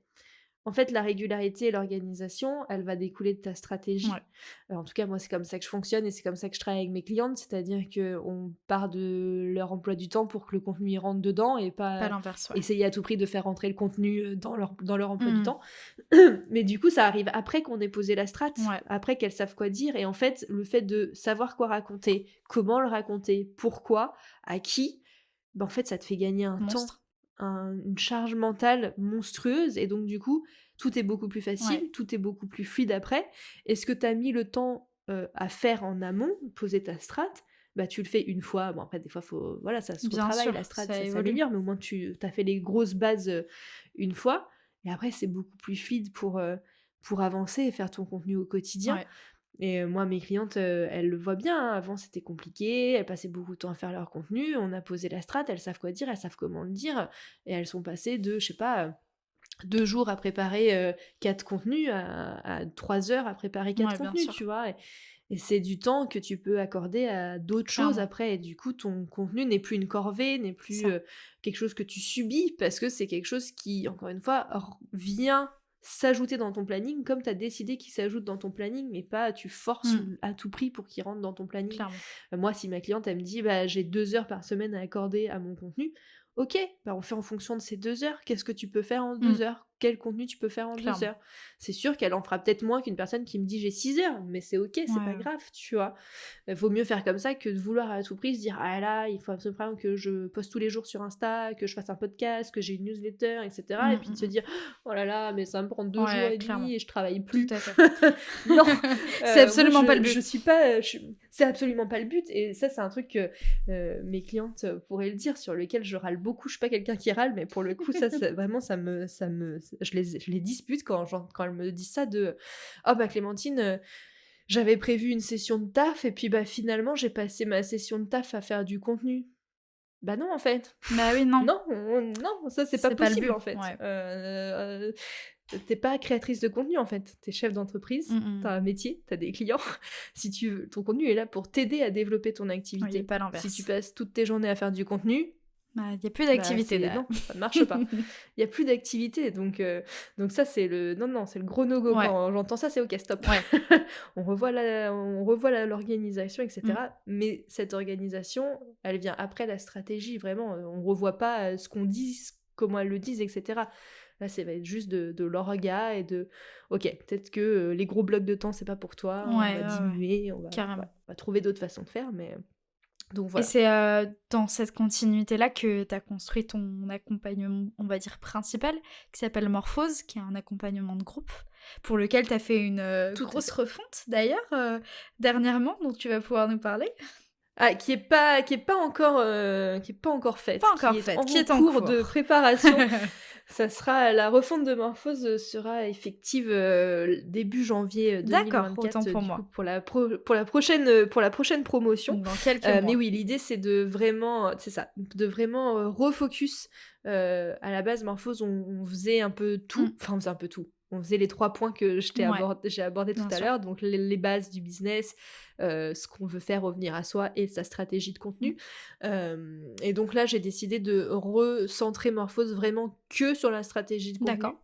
En fait, la régularité et l'organisation, elle va découler de ta stratégie. Ouais. En tout cas, moi, c'est comme ça que je fonctionne et c'est comme ça que je travaille avec mes clientes, c'est-à-dire qu'on part de leur emploi du temps pour que le contenu y rentre dedans et Pas pas l'inverse, ouais. essayer à tout prix de faire rentrer le contenu dans leur emploi du Mmh. temps. Mais du coup, ça arrive après qu'on ait posé la strate, Ouais, après qu'elles savent quoi dire. Et en fait, le fait de savoir quoi raconter, comment le raconter, pourquoi, à qui, ben, en fait, ça te fait gagner un temps, monstre. une charge mentale monstrueuse. Et donc, du coup, tout est beaucoup plus Ouais, facile, tout est beaucoup plus fluide après. Et ce que tu as mis le temps à faire en amont, poser ta strate, bah, tu le fais une fois. Bon, après, des fois, voilà, ça se bien retravaille, sûr, la strate, ça ça évolue. s'améliore, mais au moins, tu as fait les grosses bases une fois. Et après, c'est beaucoup plus fluide pour avancer et faire ton contenu au quotidien. Ouais, Et moi, mes clientes, elles le voient bien, hein. Avant, c'était compliqué, elles passaient beaucoup de temps à faire leur contenu. On a posé la strate, elles savent quoi dire, elles savent comment le dire. Et elles sont passées de, je sais pas, 2 jours à préparer 4 contenus à 3 heures à préparer 4 ouais, bien contenus, sûr, tu vois. Et c'est du temps que tu peux accorder à d'autres choses clairement, après. Et du coup, ton contenu n'est plus une corvée, n'est c'est plus ça. quelque chose que tu subis, parce que c'est quelque chose qui, encore une fois, vient s'ajouter dans ton planning, comme tu as décidé qu'il s'ajoute dans ton planning, mais pas tu forces Mmh, à tout prix pour qu'il rentre dans ton planning. clairement. Moi, si ma cliente, elle me dit, bah, j'ai 2 heures par semaine à accorder à mon contenu, ok, bah on fait en fonction de ces 2 heures. Qu'est-ce que tu peux faire en Mmh, 2 heures? Quel contenu tu peux faire en 2 clairement. heures? C'est sûr qu'elle en fera peut-être moins qu'une personne qui me dit j'ai 6 heures, mais c'est ok, Ouais, c'est pas ouais. grave, tu vois. Vaut mieux faire comme ça que de vouloir à tout prix se dire ah là, il faut absolument que je poste tous les jours sur Insta, que je fasse un podcast, que j'ai une newsletter, etc. Et Mmh, puis de mmh se mh. dire oh là là, mais ça me prend 2 jours Ouais, et clairement, demi et je travaille tout plus. à fait. Non, C'est moi absolument pas le je but. suis pas, c'est absolument pas le but. Et ça, c'est un truc que mes clientes pourraient le dire, sur lequel je râle beaucoup. Je suis pas quelqu'un qui râle, mais pour le coup, ça, vraiment, je les dispute quand elles me disent ça de oh bah Clémentine, j'avais prévu une session de taf et puis bah finalement j'ai passé ma session de taf à faire du contenu. Bah non en fait. Bah oui, non, Non, non, ça c'est pas c'est pas le possible but, en fait. ouais. Tu pas créatrice de contenu en fait, tu es chef d'entreprise, Mmh tu as mh. un métier, tu as des clients. Si tu veux ton contenu est là pour t'aider à développer ton Oui et activité. pas Si tu l'inverse. passes toutes tes journées à faire du contenu, Bah, il y a plus bah, d'activité c'est derrière. non, ça ne marche pas. Il y a plus d'activité donc ça c'est le non, non, c'est le gros no go. Ouais, Quand j'entends ça, c'est OK, stop. ouais. On revoit l'organisation et Mmh. cetera. Mais cette organisation, elle vient après la stratégie vraiment, on revoit pas, ce qu'on dit, comment elles le disent et cetera. Là, ça va être juste de l'orga et de OK, peut-être que, les gros blocs de temps, c'est pas pour toi, on Ouais, va ouais, ouais, diminuer, on va carrément. voilà, on va trouver d'autres façons de faire, mais donc Et voilà. c'est, dans cette continuité-là que tu as construit ton accompagnement, on va dire principal, qui s'appelle Morphose, qui est un accompagnement de groupe, pour lequel tu as fait une, Tout à grosse fait. refonte d'ailleurs, dernièrement, dont tu vas pouvoir nous parler? Ah, qui est pas encore Pas faite, qui encore est faite, qui en est en cours de cours. préparation. Ça sera la refonte de Morphose, sera effective, début janvier, D'accord, autant 2024, pour du coup moi. pour la prochaine promotion. Donc dans quelques Mais mois. oui, l'idée c'est de vraiment, c'est ça, de vraiment, refocus. À la base, Morphose, on faisait un peu Mmh. tout, enfin on faisait un peu tout. On faisait les 3 points que Ouais, j'ai abordés tout bien à sûr. l'heure, donc les bases du business, ce qu'on veut faire revenir à soi et sa stratégie de Mmh. contenu. Et donc là, j'ai décidé de recentrer Morphose vraiment que sur la stratégie de D'accord.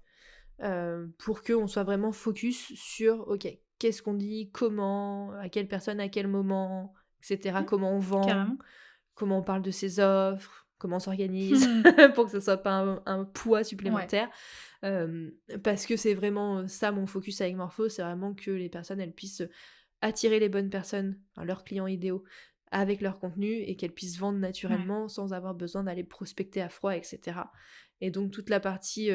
contenu, pour qu'on soit vraiment focus sur, OK, qu'est-ce qu'on dit, comment, à quelle personne, à quel moment, etc. Mmh. Comment on vend, Carrément. comment on parle de ses offres, comment on s'organise pour que ce soit pas un poids Ouais, supplémentaire. Parce que c'est vraiment ça mon focus avec Morphose, c'est vraiment que les personnes, elles puissent attirer les bonnes personnes, enfin, leurs clients idéaux, avec leur contenu et qu'elles puissent vendre ouais. naturellement sans avoir besoin d'aller prospecter à froid, etc. Et donc toute la partie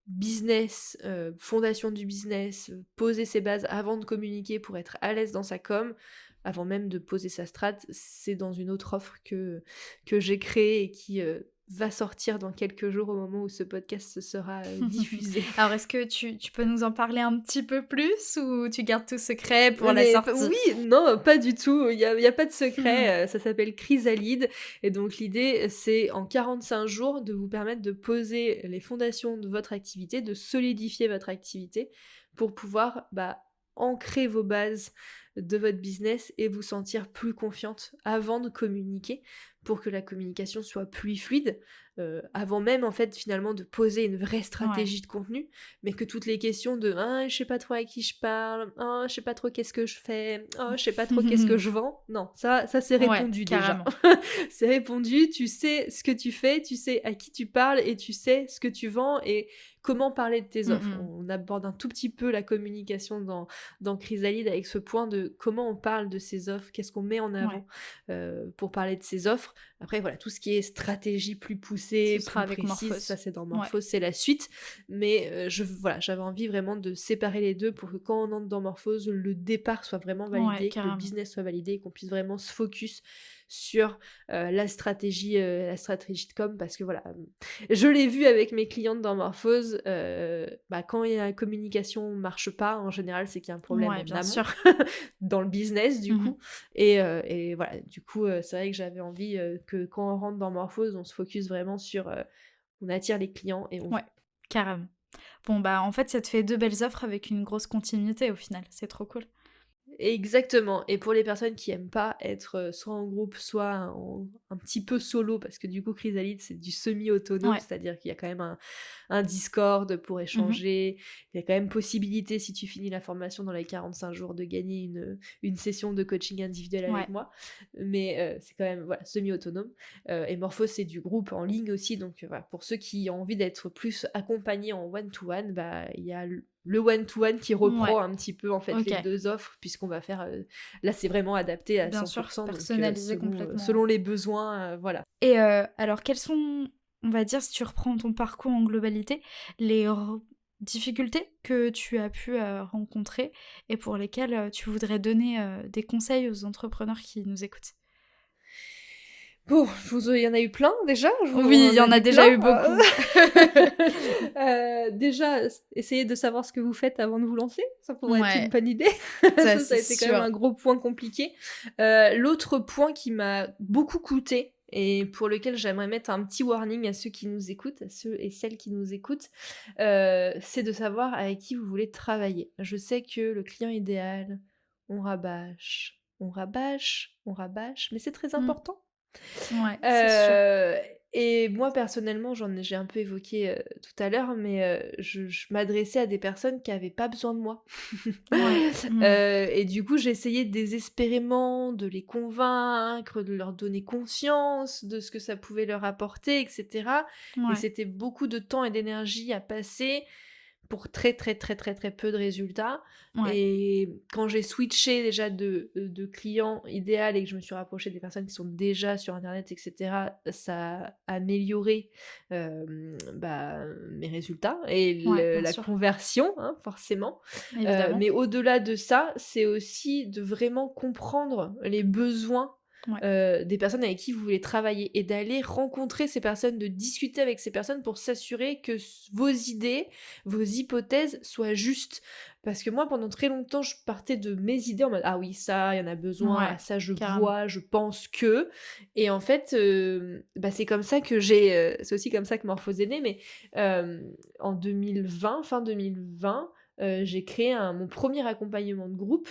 business, fondation du business, poser ses bases avant de communiquer pour être à l'aise dans sa com, avant même de poser sa strat, c'est dans une autre offre que j'ai créée et qui va sortir dans quelques jours au moment où ce podcast sera diffusé. Alors est-ce que tu peux nous en parler un petit peu plus ou tu gardes tout secret pour la Mais sortie? oui, non, pas du tout, il y a pas de secret, ça s'appelle Chrysalide et donc l'idée, c'est en 45 jours de vous permettre de poser les fondations de votre activité, de solidifier votre activité pour pouvoir, bah, ancrer vos bases, de votre business et vous sentir plus confiante avant de communiquer pour que la communication soit plus fluide, avant même en fait finalement de poser une vraie stratégie de contenu, mais que toutes les questions de ah je sais pas trop à qui je parle, ah je sais pas trop qu'est-ce que je fais, ah je sais pas trop qu'est-ce que je vends, non ça c'est répondu déjà. C'est répondu, tu sais ce que tu fais, tu sais à qui tu parles et tu sais ce que tu vends et comment parler de tes offres. On aborde un tout petit peu la communication dans Chrysalide avec ce point de comment on parle de ses offres, qu'est-ce qu'on met en avant pour parler de ses offres. Après voilà, tout ce qui est stratégie plus poussée, plus précise, ça c'est dans Morphose, c'est la suite. Mais j'avais envie vraiment de séparer les deux pour que quand on entre dans Morphose, le départ soit vraiment validé, que le business soit validé et qu'on puisse vraiment se focus sur la stratégie de com, parce que voilà, je l'ai vu avec mes clientes dans Morphose, quand la communication marche pas, en général c'est qu'il y a un problème en amont dans le business du coup, et voilà, du coup c'est vrai que j'avais envie que quand on rentre dans Morphose, on se focus vraiment sur on attire les clients et on... Ouais, carrément. Bon bah en fait ça te fait 2 belles offres avec une grosse continuité au final, c'est trop cool. Exactement, et pour les personnes qui aiment pas être soit en groupe, soit un petit peu solo, parce que du coup Chrysalide c'est du semi-autonome, c'est-à-dire qu'il y a quand même un Discord pour échanger, il y a quand même possibilité si tu finis la formation dans les 45 jours de gagner une session de coaching individuel avec moi, mais c'est quand même semi-autonome, et Morphose c'est du groupe en ligne aussi, donc voilà, pour ceux qui ont envie d'être plus accompagnés en one-to-one, il y a le one-to-one qui reprend un petit peu en fait les deux offres, puisqu'on va faire là c'est vraiment adapté à 100%, personnalisé donc, complètement selon les besoins, voilà. Et alors quels sont, on va dire, si tu reprends ton parcours en globalité, les difficultés que tu as pu rencontrer et pour lesquelles tu voudrais donner des conseils aux entrepreneurs qui nous écoutent? Bon, il y en a eu plein déjà. Oui, il y en a déjà eu beaucoup. Déjà, essayez de savoir ce que vous faites avant de vous lancer. Ça pourrait être une bonne idée. Ça a été quand même un gros point compliqué. L'autre point qui m'a beaucoup coûté et pour lequel j'aimerais mettre un petit warning à ceux qui nous écoutent, à ceux et celles qui nous écoutent, c'est de savoir avec qui vous voulez travailler. Je sais que le client idéal, on rabâche, mais c'est très important. Ouais, c'est sûr. Et moi personnellement, j'ai un peu évoqué tout à l'heure, mais je m'adressais à des personnes qui n'avaient pas besoin de moi. Et du coup, j'essayais désespérément de les convaincre, de leur donner conscience de ce que ça pouvait leur apporter, etc. Et c'était beaucoup de temps et d'énergie à passer pour très très très très très peu de résultats. Et quand j'ai switché déjà de client idéal et que je me suis rapprochée des personnes qui sont déjà sur internet, etc., ça a amélioré mes résultats et la conversion, hein, forcément. Mais au-delà de ça, c'est aussi de vraiment comprendre les besoins des personnes avec qui vous voulez travailler et d'aller rencontrer ces personnes, de discuter avec ces personnes pour s'assurer que vos idées, vos hypothèses soient justes. Parce que moi, pendant très longtemps, je partais de mes idées en mode « Ah oui, ça, il y en a besoin, ça, je vois, je pense que... » Et en fait, c'est comme ça que c'est aussi comme ça que Morphose est né, mais en 2020, fin 2020... j'ai créé mon premier accompagnement de groupe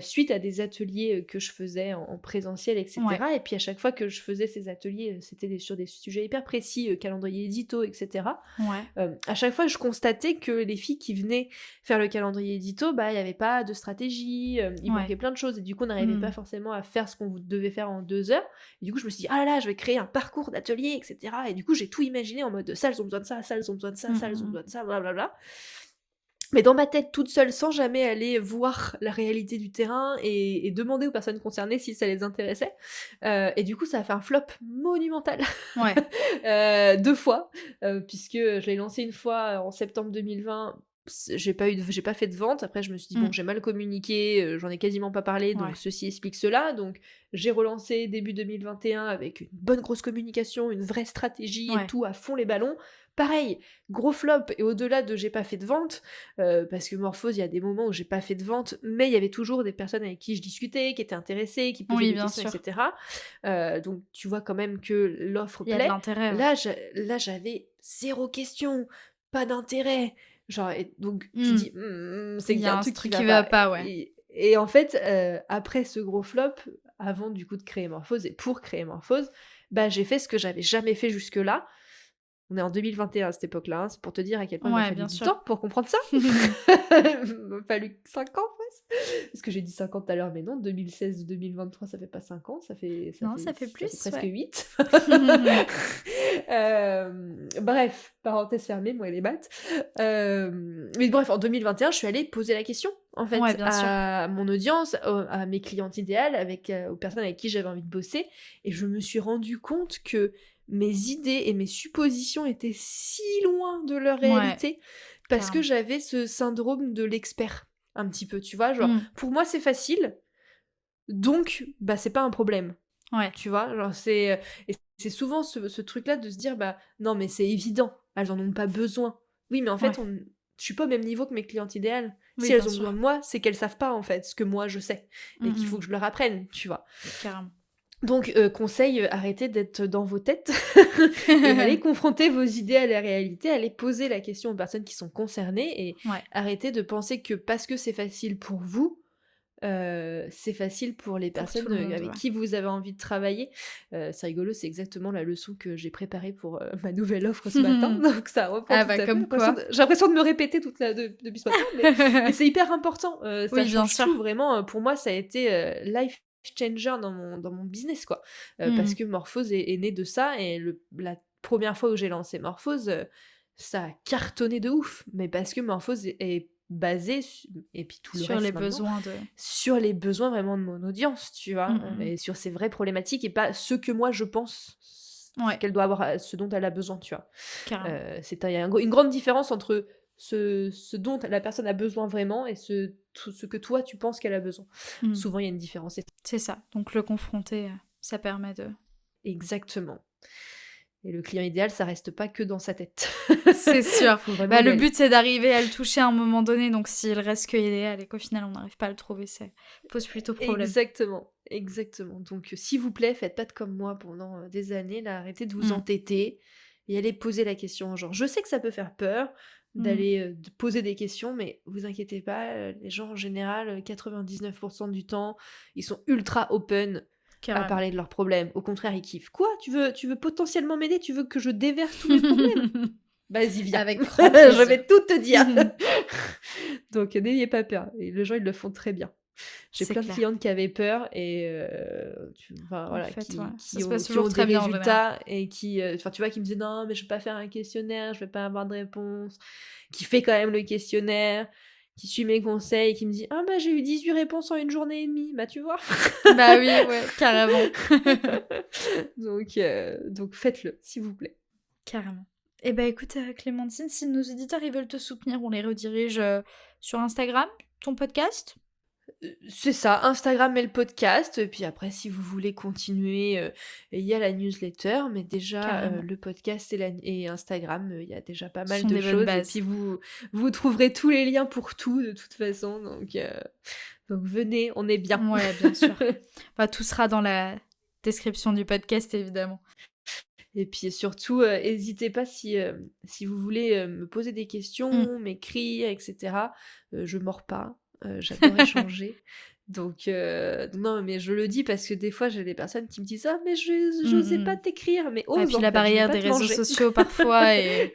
suite à des ateliers que je faisais en présentiel, etc. Et puis à chaque fois que je faisais ces ateliers, c'était sur des sujets hyper précis, calendrier édito, etc. À chaque fois, je constatais que les filles qui venaient faire le calendrier édito, il n'y avait pas de stratégie, il manquait plein de choses, et du coup, on n'arrivait pas forcément à faire ce qu'on devait faire en 2 heures. Et du coup, je me suis dit, ah là là, je vais créer un parcours d'atelier, etc. Et du coup, j'ai tout imaginé en mode, ça, elles ont besoin de ça, ça, elles ont besoin de ça, ça, elles ont besoin de ça, blablabla. Mais dans ma tête toute seule, sans jamais aller voir la réalité du terrain et demander aux personnes concernées si ça les intéressait. Et du coup, ça a fait un flop monumental. 2 fois, puisque je l'ai lancé une fois en septembre 2020. J'ai pas fait de vente. Après, je me suis dit, bon, j'ai mal communiqué, j'en ai quasiment pas parlé, donc ceci explique cela. Donc, j'ai relancé début 2021 avec une bonne grosse communication, une vraie stratégie et tout, à fond les ballons. Pareil, gros flop, et au-delà de j'ai pas fait de vente, parce que Morphose, il y a des moments où j'ai pas fait de vente, mais il y avait toujours des personnes avec qui je discutais, qui étaient intéressées, qui posaient des questions, etc. Donc tu vois quand même que l'offre plaît. Il y a de l'intérêt. Là, j'avais 0 question, pas d'intérêt. Genre, donc tu dis, c'est qu'il y a un truc qui va pas. Et en fait, après ce gros flop, avant du coup de créer Morphose et pour créer Morphose, bah, j'ai fait ce que j'avais jamais fait jusque-là. On est en 2021 à cette époque-là, hein, c'est pour te dire à quel point il m'a Ouais, fallu bien du sûr. temps pour comprendre ça. Il m'a fallu 5 ans presque. Parce que j'ai dit 5 ans tout à l'heure, mais non, 2016-2023, ça fait pas 5 ans, Non, ça fait plus, presque ouais. 8. Bref, parenthèse fermée, moi et les maths. Mais bref, en 2021, je suis allée poser la question, en Ouais, fait, bien sûr. à mon audience, à mes clientes idéales, aux personnes avec qui j'avais envie de bosser, et je me suis rendu compte que mes idées et mes suppositions étaient si loin de leur Ouais, réalité, parce que carrément. j'avais ce syndrome de l'expert, un petit peu, tu vois, genre, Mmh. pour moi c'est facile, donc, bah c'est pas un problème, Ouais, tu vois, genre et c'est souvent ce truc-là de se dire, bah non mais c'est évident, elles en ont pas besoin. Oui, mais en fait, ouais. je suis pas au même niveau que mes clientes idéales. Oui, Si bien elles ont besoin sûr. de moi, c'est qu'elles savent pas en fait ce que moi je sais, et qu'il faut Mmh. que je leur apprenne, tu vois. Carrément. Donc, conseil, arrêtez d'être dans vos têtes et allez confronter vos idées à la réalité, allez poser la question aux personnes qui sont concernées et Ouais, arrêtez de penser que parce que c'est facile pour vous, c'est facile pour les pour personnes, tout le monde, avec ouais. qui vous avez envie de travailler. C'est rigolo, c'est exactement la leçon que j'ai préparée pour, ma nouvelle offre ce matin, donc ça reprend Ah tout bah, à fait. comme quoi. J'ai l'impression de me répéter depuis ce matin, mais c'est hyper important, ça Oui, bien change sûr. tout vraiment, pour moi ça a été, life changer dans mon business quoi. Parce Mmh. que Morphose est né de ça et la première fois où j'ai lancé Morphose, ça a cartonné de ouf, mais parce que Morphose est basé et puis tout le Sur les reste maintenant, besoins de sur les besoins vraiment de mon audience, tu vois? mmh. Et sur ses vraies problématiques et pas ce que moi je pense Ouais, qu'elle doit avoir, ce dont elle a besoin, tu vois? carrément. Il y a une grande différence entre ce dont la personne a besoin vraiment et ce que toi tu penses qu'elle a besoin. Mmh. Souvent il y a une différence. C'est ça. Donc le confronter, ça permet de Exactement. Et le client idéal, ça reste pas que dans sa tête. c'est sûr. Faut vraiment Bah, y le aller. but, c'est d'arriver à le toucher à un moment donné, donc s'il reste que idéal et qu'au final, on n'arrive pas à le trouver, ça pose plutôt problème. Exactement, exactement. Donc, s'il vous plaît, faites pas de comme moi pendant, des années, là, arrêtez de vous Mmh. entêter et allez poser la question. Genre, je sais que ça peut faire peur Mmh. d'aller, de poser des questions, mais vous inquiétez pas, les gens en général, 99 du temps, ils sont ultra open à Carrément. parler de leurs problèmes. Au contraire, ils kiffent. «Quoi? Tu veux potentiellement m'aider? Tu veux que je déverse tous mes problèmes? Vas-y, viens, Avec grand je plaisir. vais tout te dire!» Donc, n'ayez pas peur et les gens, ils le font très bien. J'ai C'est plein de clair. clientes qui avaient peur et enfin, En voilà, fait, ouais, ça qui se ont passe qui ont toujours des très bien en général. résultats et qui, enfin, tu vois, qui me disaient: «Non, mais je vais pas faire un questionnaire, je vais pas avoir de réponse», qui fait quand même le questionnaire, qui suit mes conseils, qui me dit: «Ah bah, j'ai eu 18 réponses en 1 journée et demie», bah, tu vois? Bah oui, ouais, carrément. Donc faites-le, s'il vous plaît. Carrément. Eh ben écoute, Clémentine, si nos auditeurs ils veulent te soutenir, on les redirige sur Instagram, ton podcast. C'est ça, Instagram et le podcast, et puis après si vous voulez continuer, il y a la newsletter, mais déjà, Carrément. le podcast et Instagram, il y a déjà pas Ce mal sont de des bonnes choses et puis bases. vous trouverez tous les liens pour tout de toute façon, donc venez, on est bien. Ouais, bien sûr. Bah, tout sera dans la description du podcast, évidemment. Et puis surtout, hésitez pas si vous voulez, me poser des Mm. questions, m'écrire et cetera, je mords pas, j'adore échanger. Donc non, mais je le dis parce que des fois, j'ai des personnes qui me disent: «Ah mais Mm, j'osais pas mm. t'écrire», mais Et ose puis en la fait, je vais barrière pas des te réseaux manger. sociaux parfois est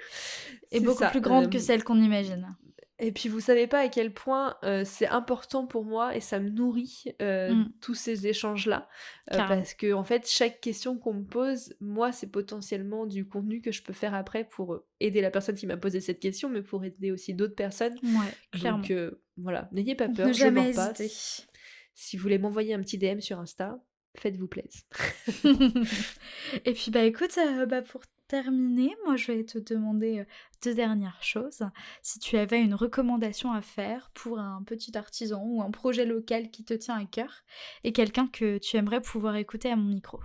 C'est beaucoup ça, plus grande que celle qu'on imagine. et puis vous savez pas à quel point, c'est important pour moi et ça me nourrit, Mm. tous ces échanges-là, Carrément. parce que en fait, chaque question qu'on me pose, moi, c'est potentiellement du contenu que je peux faire après pour, aider la personne qui m'a posé cette question, mais pour aider aussi d'autres personnes. Ouais, Donc clairement. voilà, n'ayez pas Donc ne peur, je jamais mords pas. hésiter. Si vous voulez m'envoyer un petit DM sur Insta, faites-vous plaisir. Et puis bah écoute, bah, pour terminer, moi je vais te demander 2 dernières choses. Si tu avais une recommandation à faire pour un petit artisan ou un projet local qui te tient à cœur et quelqu'un que tu aimerais pouvoir écouter à mon micro.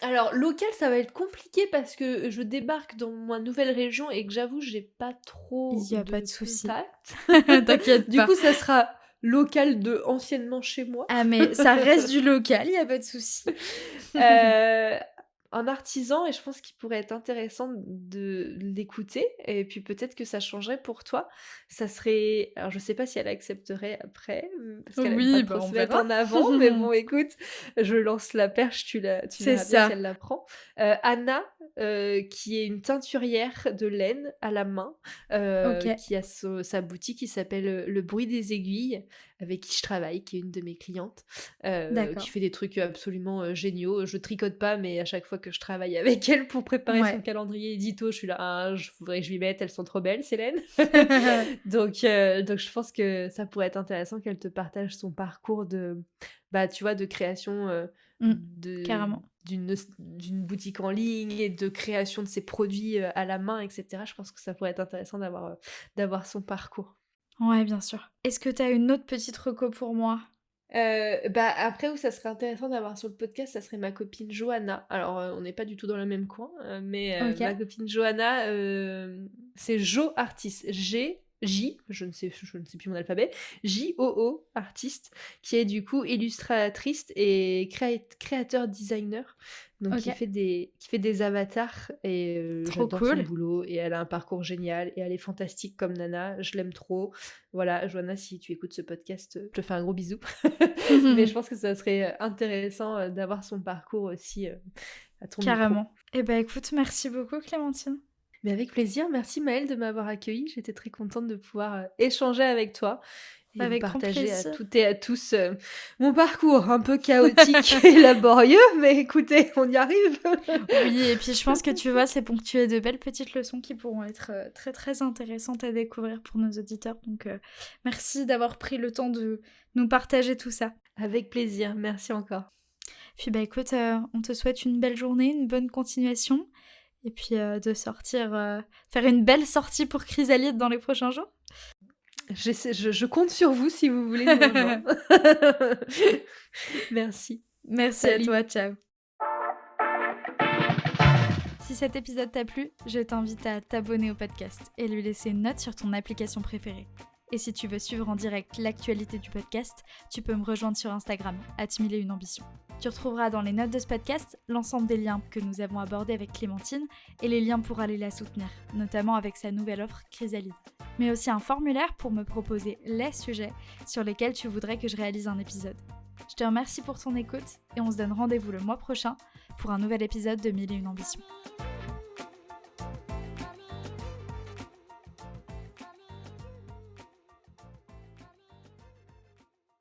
Alors local, ça va être compliqué parce que je débarque dans ma nouvelle région et que j'avoue, j'ai pas Il trop y a pas de de souci. contacts. T'inquiète Du pas. coup, ça sera local de anciennement chez moi. Ah mais ça reste du local, il y a pas de souci. Heu, un artisan et je pense qu'il pourrait être intéressant de l'écouter et puis peut-être que ça changerait pour toi. Ça serait alors je sais pas si elle accepterait après, parce qu'elle aime pas Oui, trop on se mettre verra. en avant, mais bon écoute, je lance la perche, tu C'est verras bien si ça. elle la prend. Anna, qui est une teinturière de laine à la main, OK, qui a sa boutique qui s'appelle, Le Bruit des Aiguilles, avec qui je travaille, qui est une de mes clientes, qui d'accord. fait des trucs absolument, géniaux. Je tricote pas, mais à chaque fois que je travaille avec elle pour préparer son Ouais. calendrier édito, je suis là: «Ah, je faudrait que je lui mette, elles sont trop belles, Célène». Donc je pense que ça pourrait être intéressant qu'elle te partage son parcours de, bah, tu vois, de création, Mmh, de carrément. d'une boutique en ligne et de création de ses produits, à la main et cetera. Je pense que ça pourrait être intéressant d'avoir son parcours. Ouais, bien sûr. Est-ce que tu as une autre petite reco pour moi? Bah, après où ça serait intéressant d'avoir sur le podcast, ça serait ma copine Johanna. Alors, on n'est pas du tout dans le même coin, mais OK. ma copine Johanna, c'est Jo Artiste, je ne sais plus mon alphabet, Joo Artiste, qui est du coup illustratrice et créateur designer, donc OK. qui fait des avatars et Trop j'adore son cool. boulot et elle a un parcours génial et elle est fantastique comme nana, je l'aime trop. Voilà, Johanna, si tu écoutes ce podcast, je te fais un gros bisou. Mais je pense que ça serait intéressant d'avoir son parcours aussi à ton micro. Carrément. Eh ben, écoute, merci beaucoup Clémentine. Mais avec plaisir, merci Maëlle de m'avoir accueillie. J'étais très contente de pouvoir échanger avec toi et vous Avec grand partager à plaisir. toutes et à tous mon parcours un peu chaotique et laborieux, mais écoutez, on y arrive. Oui, et puis je pense que tu vois, c'est ponctué de belles petites leçons qui pourront être très très intéressantes à découvrir pour nos auditeurs. Donc merci d'avoir pris le temps de nous partager tout ça. Avec plaisir, merci encore. Puis bah écoute, on te souhaite une belle journée, une bonne continuation, et puis de sortir, faire une belle sortie pour Chrysalide dans les prochains jours. Je compte sur vous si vous voulez nous rejoindre. Merci. Merci à Salut. toi, ciao. Si cet épisode t'a plu, je t'invite à t'abonner au podcast et lui laisser une note sur ton application préférée. Et si tu veux suivre en direct l'actualité du podcast, tu peux me rejoindre sur Instagram, @1001ambition. Tu retrouveras dans les notes de ce podcast l'ensemble des liens que nous avons abordés avec Clémentine et les liens pour aller la soutenir, notamment avec sa nouvelle offre Chrysalide. Mais aussi un formulaire pour me proposer les sujets sur lesquels tu voudrais que je réalise un épisode. Je te remercie pour ton écoute et on se donne rendez-vous le mois prochain pour un nouvel épisode de 1001 ambitions.